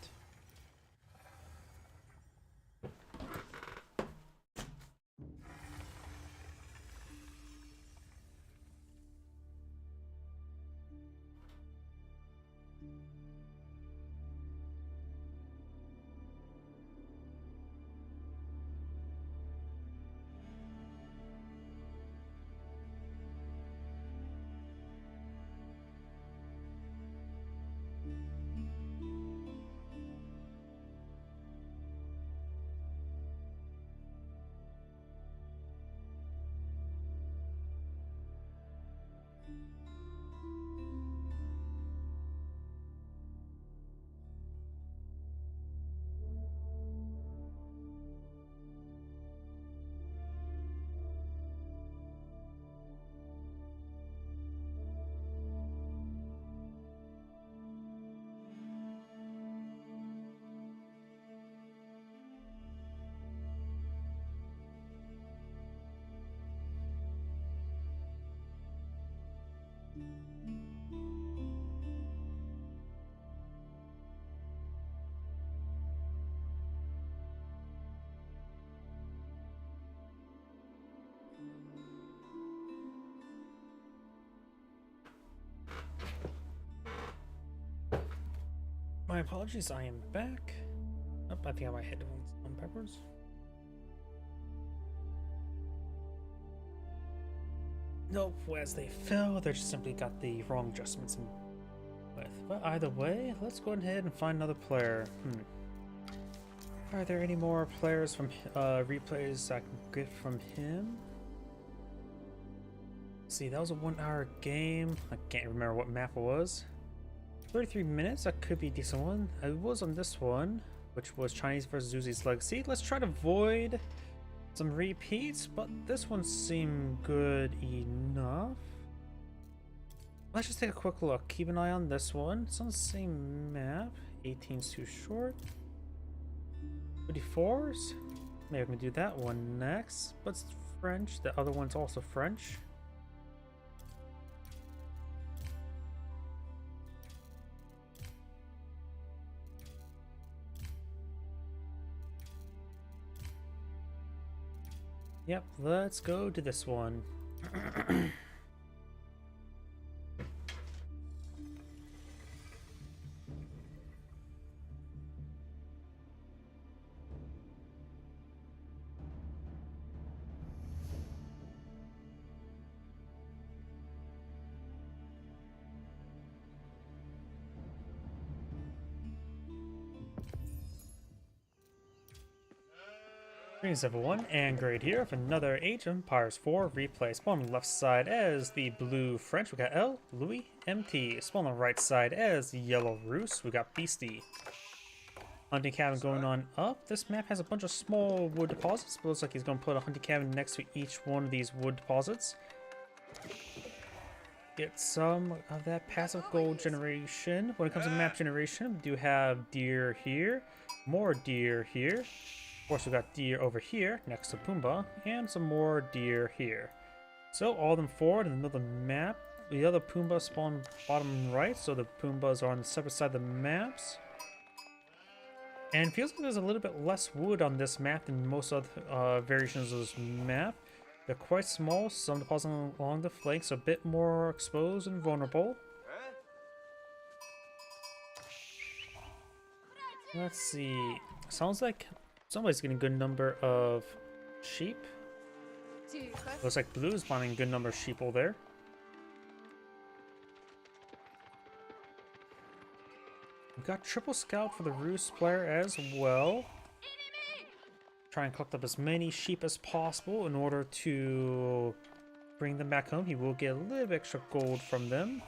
My apologies, I am back. Oh, I think I have my headphones on peppers. Nope, as they fell, they just simply got the wrong adjustments in with. But either way, let's go ahead and find another player. Are there any more players from replays I can get from him? See, that was a 1 hour game. I can't remember what map it was. 33 minutes, that could be a decent one. I was on this one, which was Chinese vs. Zuzi's Legacy. Let's try to avoid some repeats, but this one seemed good enough. Let's just take a quick look. Keep an eye on this one. It's on the same map. 18's too short. 54s? Maybe I can do that one next, but it's French. The other one's also French. Yep, let's go to this one. Greetings everyone, Angrade here with another Age of Empires 4 replay. Spawn on the left side as the blue French, we got L, Louis, MT. Spawn on the right side as the yellow Roos, we got Beastie. Hunting cabin going on up. This map has a bunch of small wood deposits, but looks like he's going to put a hunting cabin next to each one of these wood deposits. Get some of that passive gold generation. When it comes to map generation, we do have deer here, more deer here. Of course, we got deer over here next to Pumbaa, and some more deer here. So all of them forward in the middle of the map. The other Pumbaa spawn bottom right, so the Pumbas are on the separate side of the maps. And it feels like there's a little bit less wood on this map than most other variations of this map. They're quite small, some depositing along the flanks, a bit more exposed and vulnerable. Let's see. Sounds like somebody's getting a good number of sheep. Looks like blue is finding a good number of sheeple there. We've got triple scout for the Roos player as well. Try and collect up as many sheep as possible in order to bring them back home. He will get a little bit extra gold from them.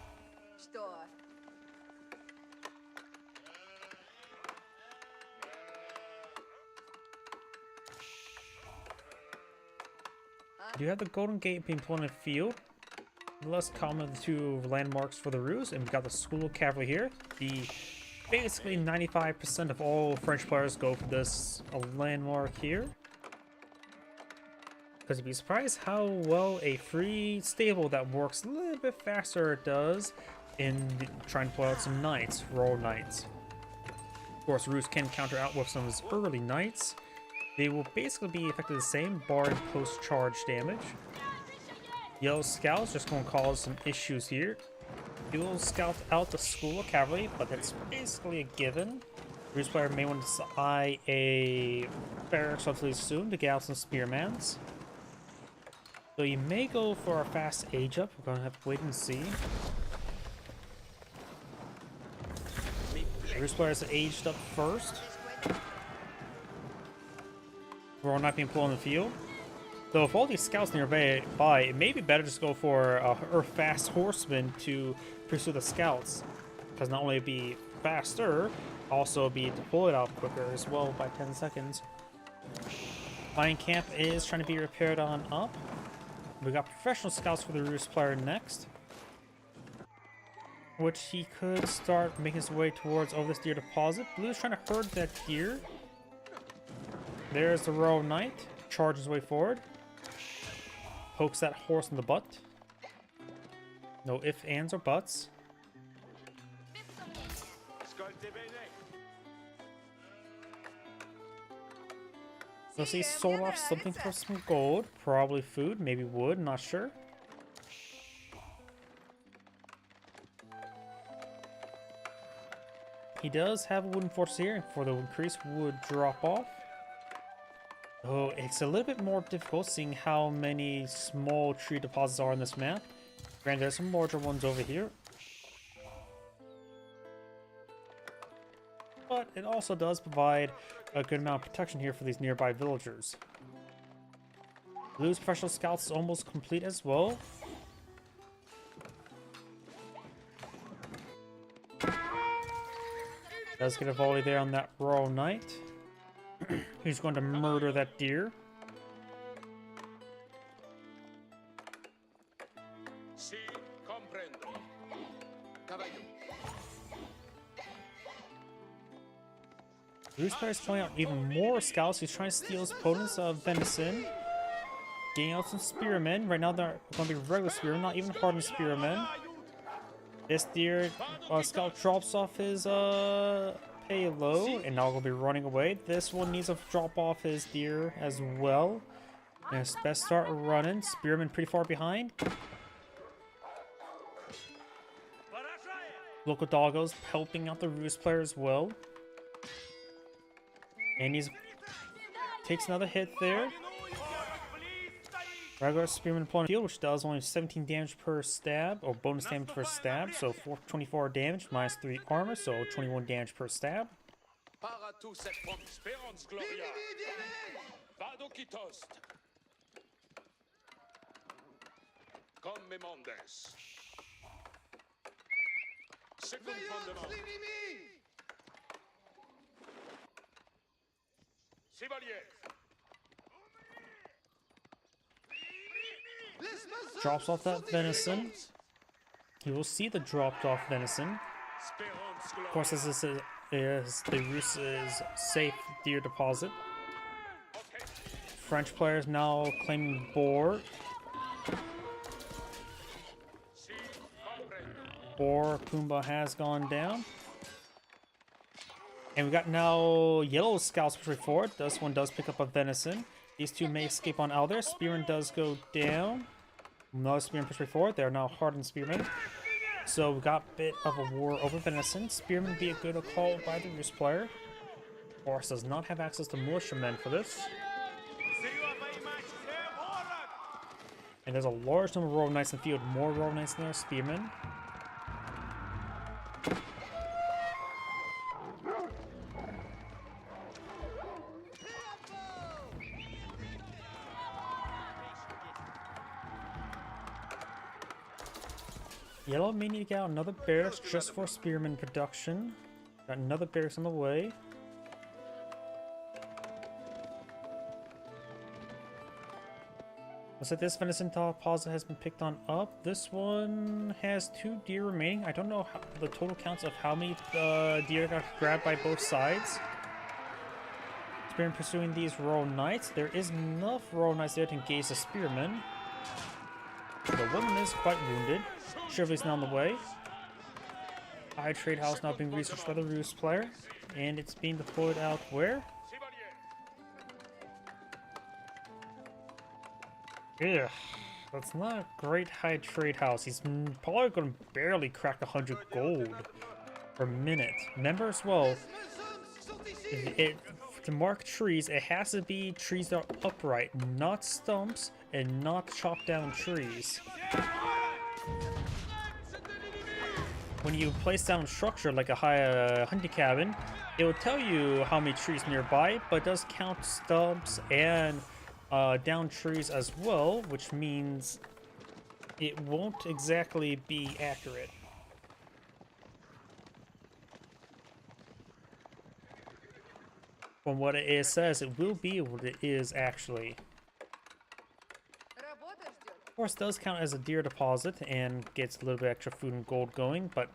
You have the Golden Gate being put in the field. The less common of the two landmarks for the Ruse, and we've got the School of Cavalry here. The basically 95% of all French players go for this landmark here. Because you'd be surprised how well a free stable that works a little bit faster does in trying to pull out some knights, royal knights. Of course, Ruse can counter out with some of his early knights. They will basically be effectively the same, barring post-charge damage. Yellow Scouts just going to cause some issues here. He will scout out the School of Cavalry, but that's basically a given. Ruse player may want to eye a barracks relatively soon to get out some spearmans. So you may go for a fast age up. We're going to have to wait and see. Ruse player is aged up first. We're not being pulled on the field. So if all these scouts nearby, it may be better just go for a fast horseman to pursue the scouts. Because not only be faster, also be deployed out quicker as well by 10 seconds. Mine camp is trying to be repaired on up. We got professional scouts for the Ruse player next. Which he could start making his way towards over this deer deposit. Blue's trying to herd that deer. There's the Royal Knight. Charges his way forward. Pokes that horse in the butt. No ifs, ands, or buts. So he sold off something for some gold. Probably food, maybe wood, not sure. He does have a wooden fortress here for the increased wood drop off. Oh, it's a little bit more difficult seeing how many small tree deposits are on this map. Granted, there's some larger ones over here. But it also does provide a good amount of protection here for these nearby villagers. Blue's professional scouts is almost complete as well. Does get a volley there on that Royal Knight. He's going to murder that deer. Si, comprendo. Caballo. Ruse player is pulling out even more scouts. He's trying to steal his opponent's venison. Getting out some spearmen. Right now they're going to be regular spearmen, not even hardened spearmen. This deer scout drops off his payload, and now we'll be running away. This one needs to drop off his deer as well. And it's best start running. Spearman pretty far behind. Local doggos helping out the Ruse player as well. And he takes another hit there. Regular Spearman deploying field, which does only 17 damage per stab, or bonus damage per stab, so 24 damage, minus 3 armor, so 21 damage per stab. Drops off that venison. You will see the dropped off venison. Of course, this is the Ruse's safe deer deposit. French players now claiming boar. Boar Pumbaa has gone down. And we got now yellow scouts push forward. This one does pick up a venison. These two may escape on out there. Spearman does go down. Another Spearman push forward. They are now hardened Spearmen. So we got a bit of a war over venison. Spearman be a good call by the Ruse player. Horse does not have access to militiamen for this. And there's a large number of Royal Knights in the field. More Royal Knights than there are Spearmen. Yellow may need to get out another barracks just for Spearman production. Got another barracks on the way. Looks like this venison deposit has been picked on up. This one has 2 deer remaining. I don't know the total counts of how many deer got grabbed by both sides. Spearman pursuing these Royal Knights. There is enough Royal Knights there to engage the Spearman. The woman is quite wounded. Chivalry's now on the way. High Trade House now being researched by the Ruse player. And it's being deployed out where? Ugh, that's not a great High Trade House. He's probably going to barely crack 100 gold per minute. Remember as well, to mark trees, it has to be trees that are upright, not stumps and not chopped down trees. When you place down a structure like a high hunting cabin, it will tell you how many trees nearby, but it does count stumps and down trees as well, which means it won't exactly be accurate. From what it says, it will be what it is actually. Of course, it does count as a deer deposit and gets a little bit extra food and gold going, but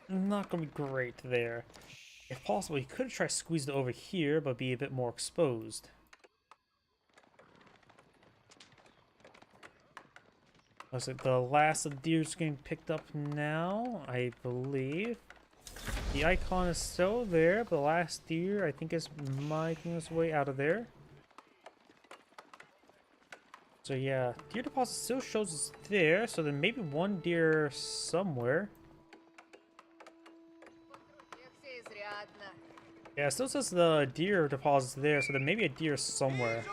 not going to be great there. If possible, you could try squeeze it over here, but be a bit more exposed. Looks like the last of the deer is getting picked up now, I believe. The icon is still there, but the last deer, I think, is making its way out of there. So yeah, deer deposit still shows it's there, so then maybe one deer somewhere. Yeah, it still says the deer deposit's there, so then maybe a deer somewhere.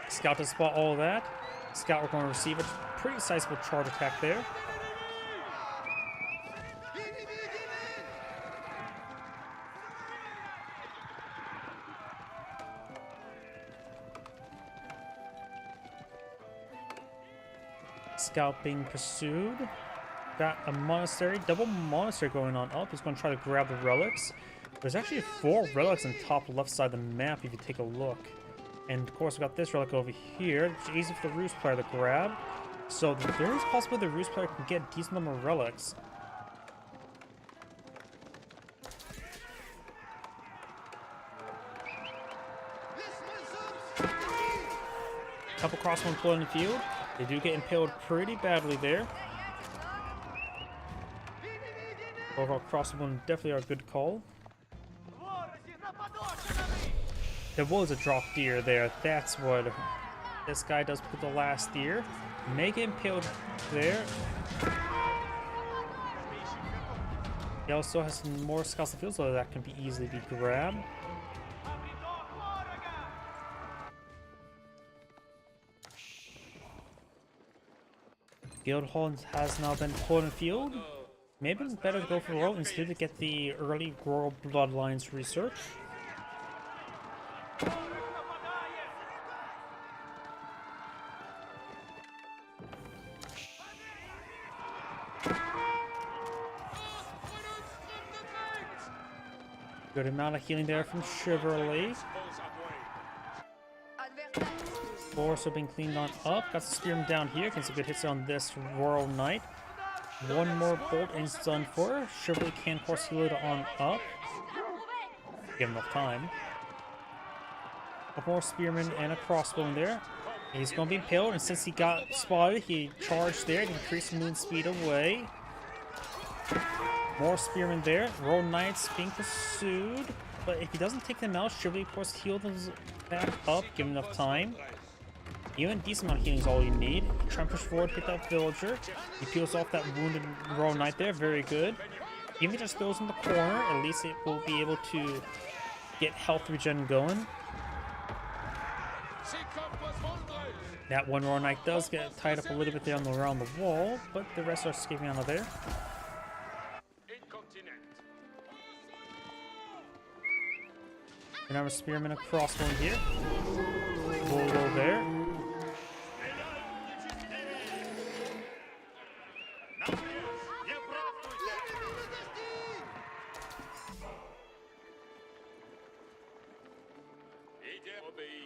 Scout to spot all of that. Scout, we're going to receive a pretty sizable charge attack there. Scout being pursued. Got a monastery, double monastery going on up. He's going to try to grab the relics. There's actually 4 relics on the top left side of the map if you take a look. And of course, we got this relic over here, which is easy for the Ruse player to grab. So there is possibility the Ruse player can get a decent number of relics. Couple crossbow employed in the field. They do get impaled pretty badly there. Overall, crossbow definitely are a good call. There was a drop deer there. That's what this guy does put the last deer. May get impaled there. He also has some more scouts in the field, so that can be easily be grabbed. Guildhall has now been pulled in the field. Maybe it's better to go for Royal instead to get the early Royal Bloodlines research. Good amount of healing there from Chivalry. Force are being cleaned on up. Got the Spearman down here. Gets some good hits on this Royal Knight. One more bolt and it's done for. Chivalry can of course heal it on up. Give him enough time. A more Spearman and a crossbow in there. He's going to be impaled, and since he got spotted, he charged there to increase movement speed away. More Spearmen there. Royal Knights being pursued. But if he doesn't take them out, Chivalry of course heal them back up, give him enough time. Even a decent amount of healing is all you need. Try and push forward, hit that villager. He peels off that wounded Royal Knight there, very good. Even if it just goes in the corner, at least it will be able to get health regen going. That one Royal Knight does get tied up a little bit there around the wall, but the rest are escaping out of there. And I'm a Spearman and a crossbow in here. We'll go there.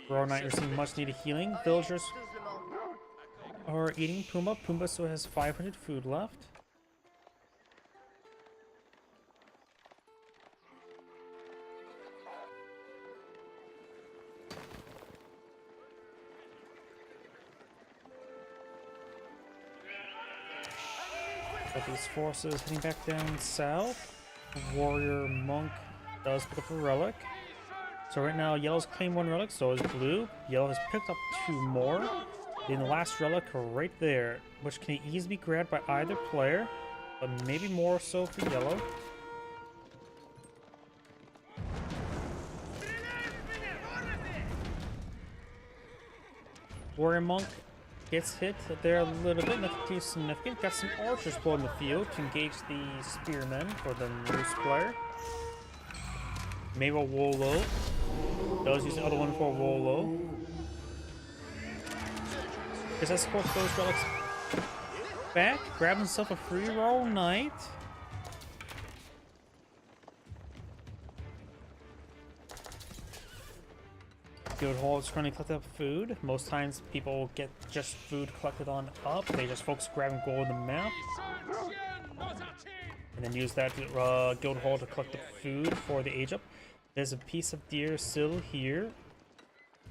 Royal Knight receiving much needed healing. Villagers are eating Pumbaa. Pumbaa still has 500 food left. Got these forces heading back down south. Warrior monk does pick up a relic. So right now, yellow's claimed 1 relic, so is blue. Yellow has picked up 2 more. Then the last relic right there, which can easily be grabbed by either player, but maybe more so for yellow. Warrior monk gets hit there a little bit, nothing too significant. Got some archers pulled in the field to engage the spearmen for the Moose player. Maybe a Wolo. Does use the other one for Wolo. Just escort those relics back. Grab himself a free roll knight. Guild Hall is currently collecting up food. Most times people get just food collected on up. They just focus grabbing gold on the map. And then use that to, Guild Hall to collect the food for the age up. There's a piece of deer still here.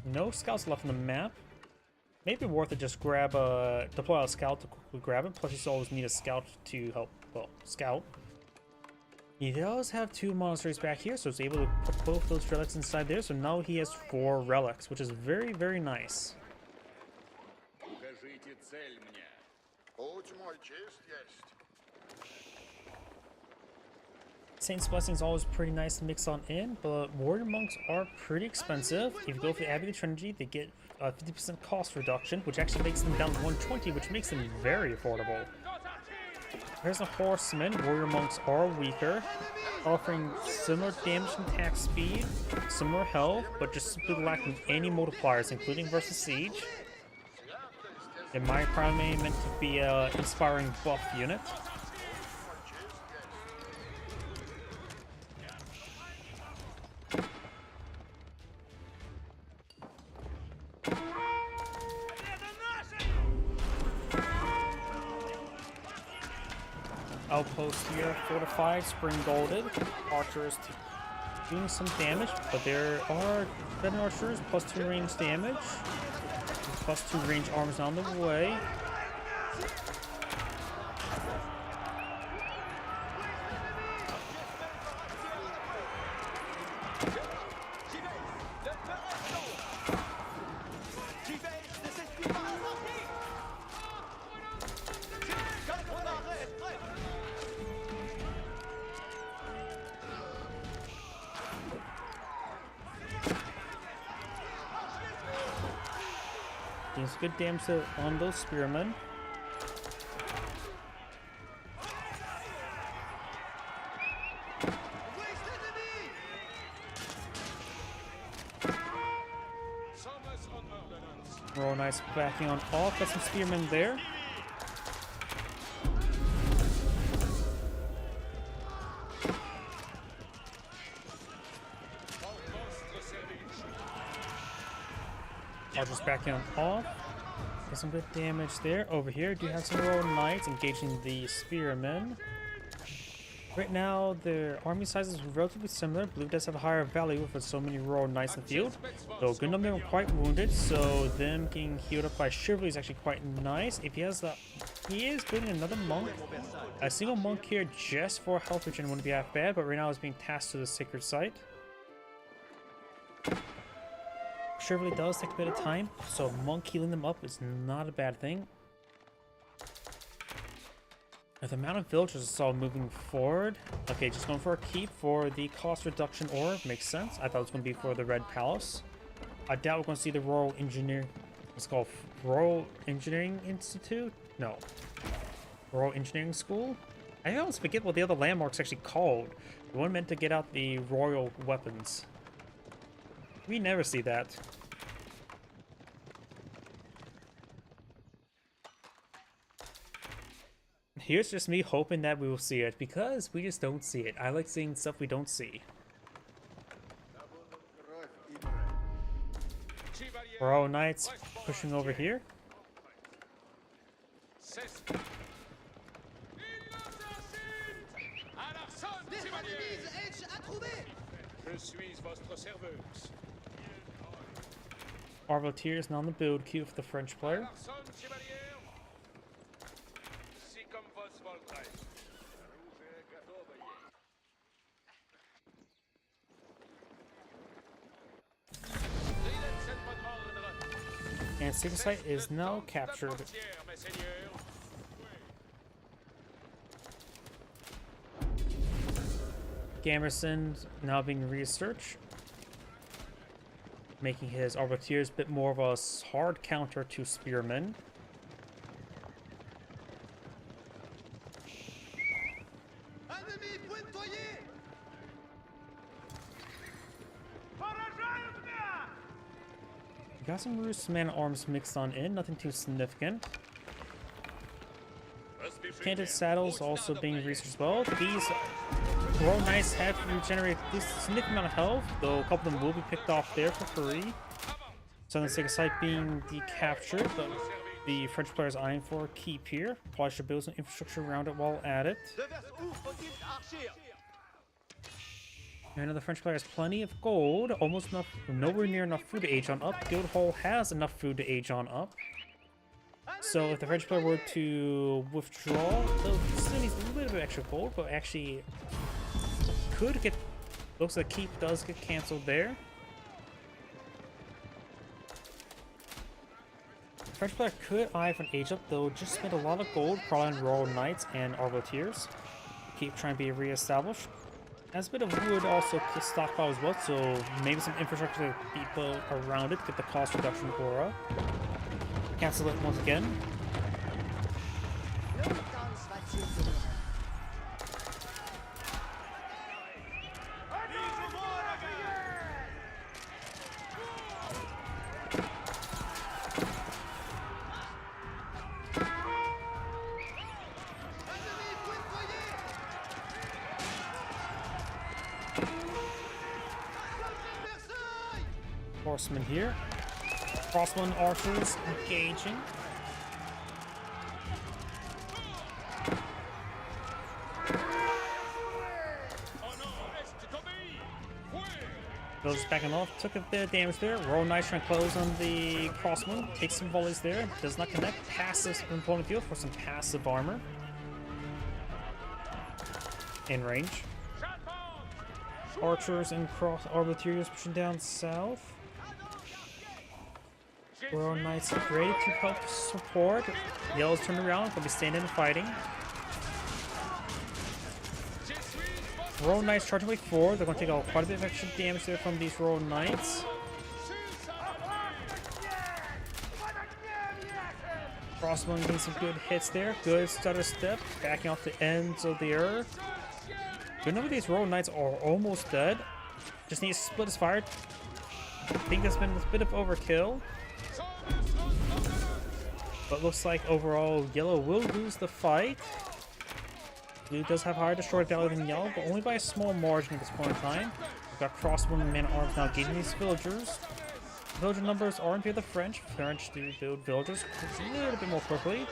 No scouts left on the map. Maybe worth it just grab deploy a scout to quickly grab it. Plus you always need a scout to help, well, scout. He does have 2 monasteries back here, so he's able to put both those relics inside there. So now he has 4 relics, which is very, very nice. Saint's Blessing is always pretty nice to mix on in, but Warrior Monks are pretty expensive. If you go for the Abbey of the Trinity, they get a 50% cost reduction, which actually makes them down to 120, which makes them very affordable. Here's a Horseman. Warrior Monks are weaker, offering similar damage and attack speed, similar health, but just simply lacking any multipliers, including versus Siege. It might probably meant to be an inspiring buff unit. Outpost here, fortified, spring golded. Archers doing some damage, but there are better archers, +2 range damage, +2 range arms on the way. Doing some good damage on those spearmen. Roll nice backing on off. Got some spearmen there. Archers backing on off. Get some good damage there. Over here, do have some Royal Knights engaging the spearmen. Right now, their army size is relatively similar. Blue does have a higher value with so many Royal Knights in the field. Though a good number of them are quite wounded, so them getting healed up by Chivalry is actually quite nice. If he has the... He is building another monk. A single monk here just for health regen wouldn't be that bad, but right now he's being tasked to the Sacred Site. Chivalry does take a bit of time, so monk healing them up is not a bad thing. The amount of villagers I saw moving forward. Okay, just going for a keep for the cost reduction orb. Makes sense. I thought it was going to be for the Red Palace. I doubt we're going to see the Royal Engineer... It's called Royal Engineering Institute? No. Royal Engineering School? I always forget what the other landmark's actually called. The one meant to get out the royal weapons. We never see that. Here's just me hoping that we will see it, because we just don't see it. I like seeing stuff we don't see. Royal Knights pushing over here. C'est... Alarson, chevalier! Je suis votre serveuse. Arbaletiers now on the build queue for the French player. Alarson, chevalier! Si comme vos voldrez. And Secret Site is now captured. Gamerson now being researched, making his Arbaletiers a bit more of a hard counter to Spearmen. Got some Roost man-at-arms mixed on in, nothing too significant. Canted Saddles also being researched as well. These Royal Knights have regenerated this significant amount of health, though a couple of them will be picked off there for free. Southern Secret Site being decaptured, but the French player is eyeing for a keep here. Probably should build some infrastructure around it while at it. And the French player has plenty of gold, almost enough, nowhere near enough food to age on up. Guildhall has enough food to age on up. So if the French player were to withdraw, they'll still need a little bit of extra gold, but actually could get, looks like keep does get cancelled there. The French player could eye for an age up, though just spent a lot of gold probably on Royal Knights and Arbaletiers. Keep trying to be re-established. Has a bit of wood also to stockpile as well, so maybe some infrastructure to be built around it, get the cost reduction aura. Cancel it once again. Horsemen here. Crossman archers engaging. Villagers backing off, took a bit of damage there. Royal Knights trying to close on the crossman. Takes some volleys there. Does not connect. Passive opponent field for some passive armor. In range. Archers and cross Arbaletiers pushing down south. Royal Knights ready to help support. Yellow's turned around, they'll be standing and fighting. Royal Knights charging wave forward. They're going to take quite a bit of extra damage there from these Royal Knights. Crossbow getting some good hits there. Good stutter step, backing off the ends of the earth. Good number of these Royal Knights are almost dead. Just need to split his fire. I think that's been a bit of overkill. But looks like overall Yellow will lose the fight. Blue does have higher destroy value than Yellow, but only by a small margin at this point in time. We've got crossbowmen and man-at-arms now gating these villagers. Villager numbers are in favor of the French. French do build villagers a little bit more quickly.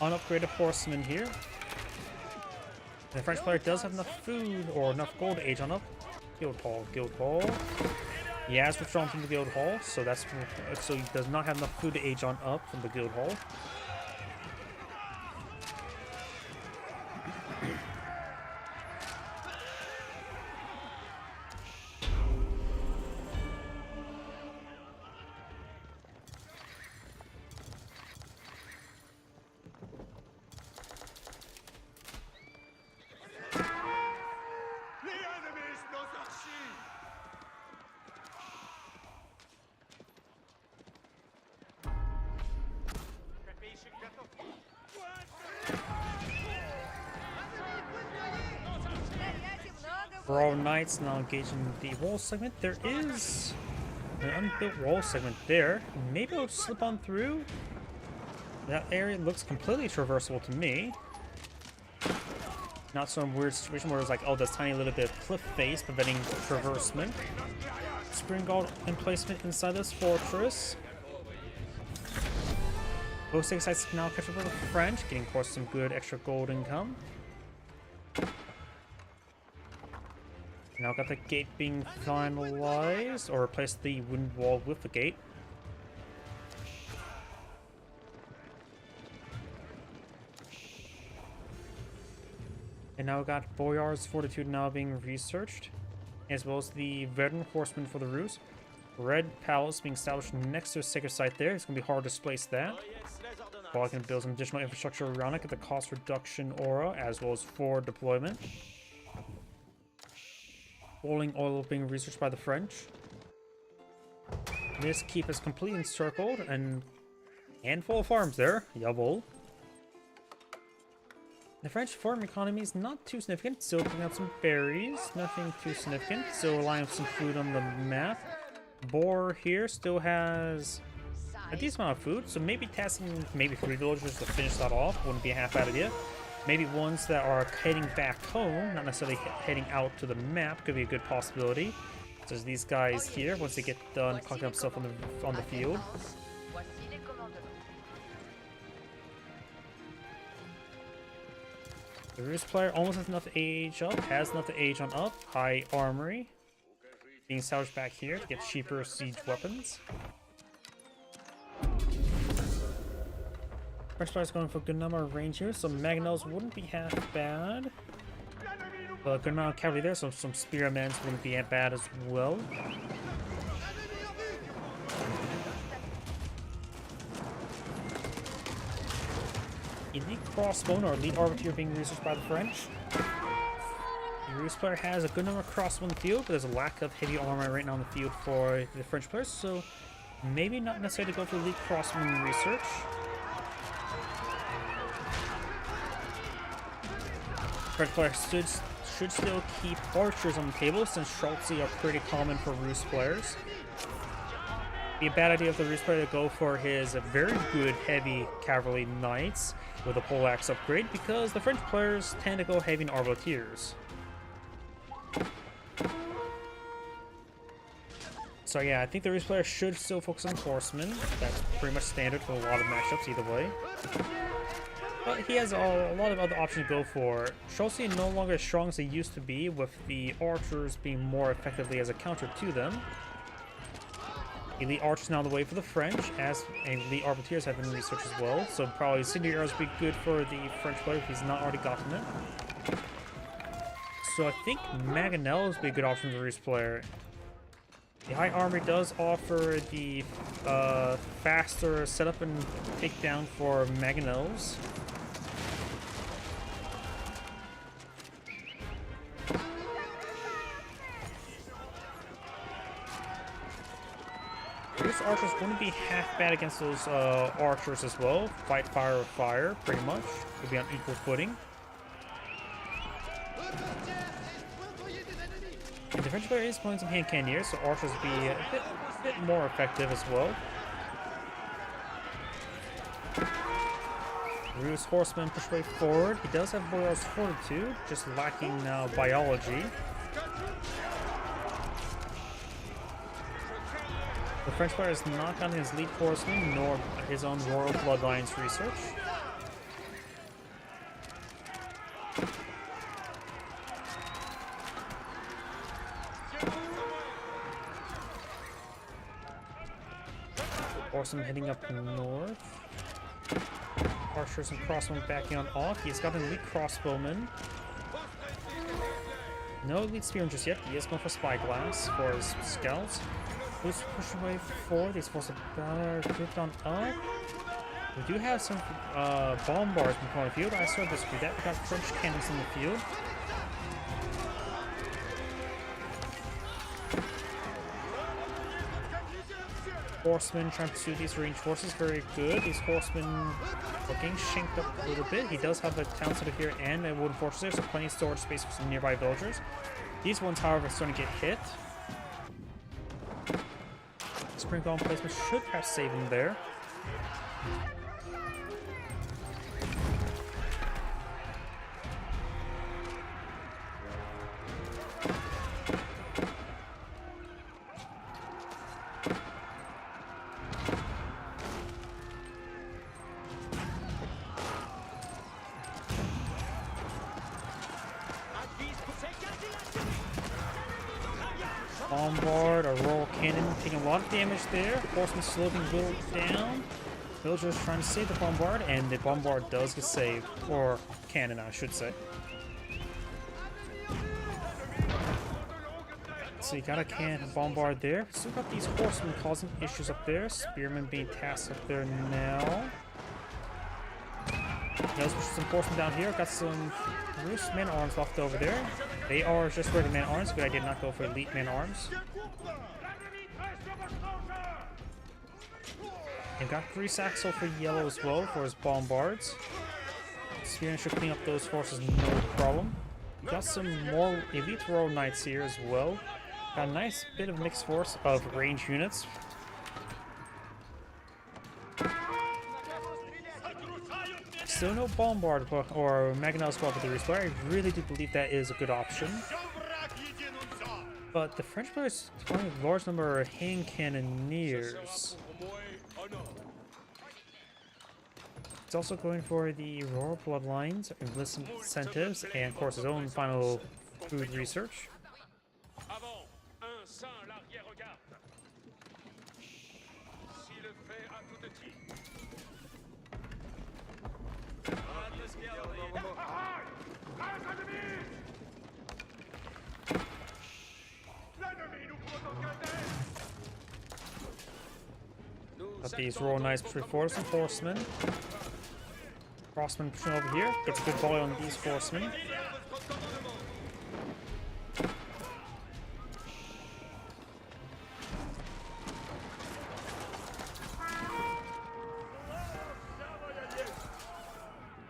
Unupgraded horsemen here. And the French player does have enough food or enough gold to age on up. Guildhall, Guildhall. He has withdrawn from the Guildhall, so that's so he does not have enough food to age on up from the Guildhall. Royal Knights now engaging the wall segment. There is an unbuilt wall segment there. Maybe it'll slip on through. That area looks completely traversable to me. Not some weird situation where it's like, oh, this tiny little bit of cliff face preventing traversement. Spring Guard emplacement inside this fortress. Both six sides can now catch up with the French, getting, of course, some good extra gold income. Now got the gate being finalized, or replace the wind wall with the gate. And now we got Boyar's Fortitude now being researched, as well as the Veteran Horseman for the Rus. Red Palace being established next to a sacred site there. It's going to be hard to displace that. While I can build some additional infrastructure around it, get the cost reduction aura, as well as forward deployment. Boiling oil being researched by the French. This keep is completely encircled, and handful of farms there. Jawohl. The French farm economy is not too significant, still picking up some berries, nothing too significant, still relying on some food on the map. Boar here still has a decent amount of food, so maybe tasking maybe 3 villagers to finish that off wouldn't be a half bad idea. Maybe ones that are heading back home, not necessarily heading out to the map, could be a good possibility. So there's these guys here, once they get done collecting up stuff on the field. The Rus player almost has enough age up, has enough age on up. High armory. Being salvaged back here to get cheaper siege weapons. French player is going for a good number of range here, so Mangonels wouldn't be half bad. A good amount of cavalry there, so some spearmen wouldn't be bad as well. Elite crossbowman or elite arbiter being researched by the French. The Rus player has a good number of crossbow in the field, but there's a lack of heavy armor right now in the field for the French players, so maybe not necessarily to go for elite crossbowman research. French player should still keep archers on the table, since Schultze are pretty common for Rus players. Be a bad idea of the Rus player to go for his very good heavy cavalry knights with a poleaxe upgrade, because the French players tend to go heavy in arbaletiers. So yeah, I think the Rus player should still focus on horsemen. That's pretty much standard for a lot of matchups either way. But he has a lot of other options to go for. Schultze no longer as strong as he used to be, with the archers being more effectively as a counter to them. Elite archers now the way for the French, as elite arbaletiers have been researched as well. So probably incendiary arrows would be good for the French player if he's not already gotten it. So I think Mangonels would be a good option for the Rus player. The high armor does offer the faster setup and takedown for Mangonels. Rus archers wouldn't be half bad against those archers as well. Fight fire with fire, pretty much. Would be on equal footing. And the French player is playing some hand cannoneers, so archers would be a bit more effective as well. Rus horseman push way forward. He does have Boyar's Fortitude, just lacking biology. The French player has not gotten his lead horseman, nor his own royal bloodlines research. Horseman heading up north. Archers and crossbowmen backing on off. He's got an elite crossbowman. No elite spearman just yet. He is going for spyglass for his scouts. Who's pushing away forward? He's supposed to grouped on up. We do have some bomb bars in front of the field. I saw this. We got French cannons in the field. Horsemen trying to pursue these ranged forces, very good. These horsemen are getting shanked up a little bit. He does have a town center here and a wooden fortress there, so plenty of storage space for some nearby villagers. These ones, however, are starting to get hit. Spring golem placement should perhaps save him there. Bombard, a royal cannon, taking a lot of damage there. Horseman slowly being whittled down. Villagers trying to save the Bombard, and the Bombard does get saved. Or cannon, I should say. So you got a cannon Bombard there. Still got these horsemen causing issues up there. Spearmen being tasked up there now. Knows some horsemen down here. Got some Rus man-arms left over there. They are just regular man-arms. Good idea not go for elite man-arms. And got 3 Saxo for yellow as well for his Bombards. Spearmen should clean up those forces no problem. Got some more elite Royal Knights here as well. Got a nice bit of mixed force of range units. Still no Bombard or Mangonel squad with the Restore. I really do believe that is a good option. But the French players deploying a large number of hand cannoneers. He's also going for the Royal Bloodlines, enlistment incentives, and of course his own final food research. Got these Royal Knights before some horsemen. Crossman pushing over here. Gets a good volley on these horsemen.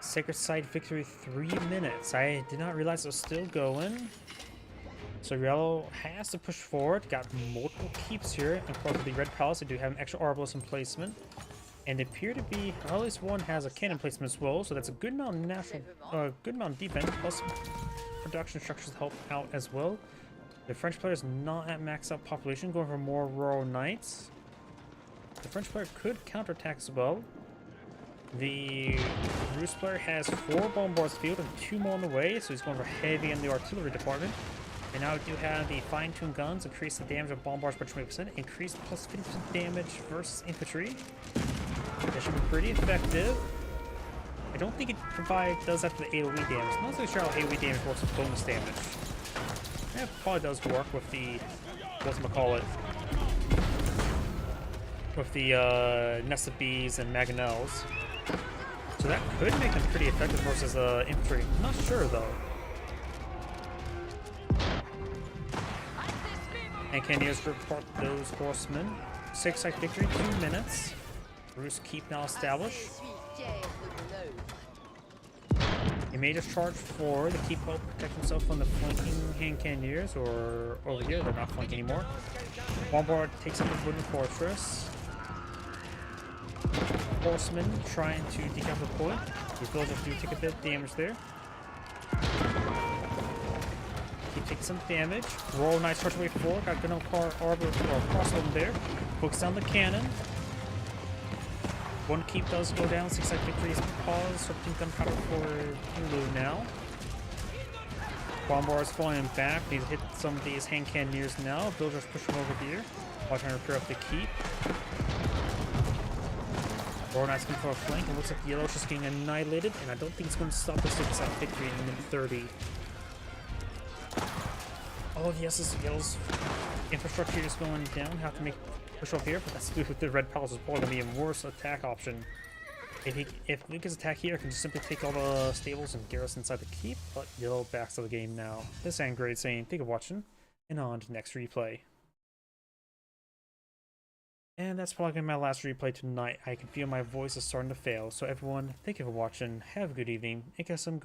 Sacred Site victory 3 minutes. I did not realize it was still going. So yellow has to push forward. Got multiple keeps here. And of course with the red palace, they do have an extra arbalist in placement. And they appear to be, or at least one has a cannon placement as well. So that's a good amount of natural, good amount of defense. Plus production structures help out as well. The French player is not at max out population, going for more Royal Knights. The French player could counterattack as well. The Rus player has 4 Bombards field and 2 more on the way, so he's going for heavy in the artillery department. And now we do have the fine-tuned guns, increase the damage of Bombards by 20%, increase plus 50% damage versus infantry. That should be pretty effective. I don't think it does that for the AoE damage. I'm not so sure how AoE damage works with bonus damage. Yeah, it probably does work with the, whatchamacallit, with the Nest of Bees and Mangonels. So that could make them pretty effective versus infantry. I'm not sure though. And Cannoneers report those horsemen. 6-site victory, 2 minutes. Rus keep now established. He may just charge forward to keep help protect himself from the flanking hand cannoneers, or over here, they're not flanking anymore. Bombard takes up the wooden fortress. Horsemen trying to decap the point. These villagers do take a bit of damage there. Keep taking some damage. Royal Knights charge away forward. Got Gunno Arbor or crossbow there. Focus down the cannon. One keep does go down. 6-site victory is paused. Something gunpowder for Hulu now. Bombards falling back. Need to hit some of these hand cannoneers now. Villagers pushing over here. Watching to repair up the keep. Royal Knights coming for a flank. It looks like yellow's just getting annihilated, and I don't think it's going to stop the 6-site victory in minute 30. Oh yes, this yellow's infrastructure is going down. Have to make push up here, but that's good with the red palace is probably going to be a worse attack option. If Lucas attack here, I can just simply take all the stables and garrison inside the keep, but yellow backs to the game now. This is Angry saying thank you for watching, and on to the next replay. And that's probably going to be my last replay tonight. I can feel my voice is starting to fail, so everyone, thank you for watching, have a good evening, and get some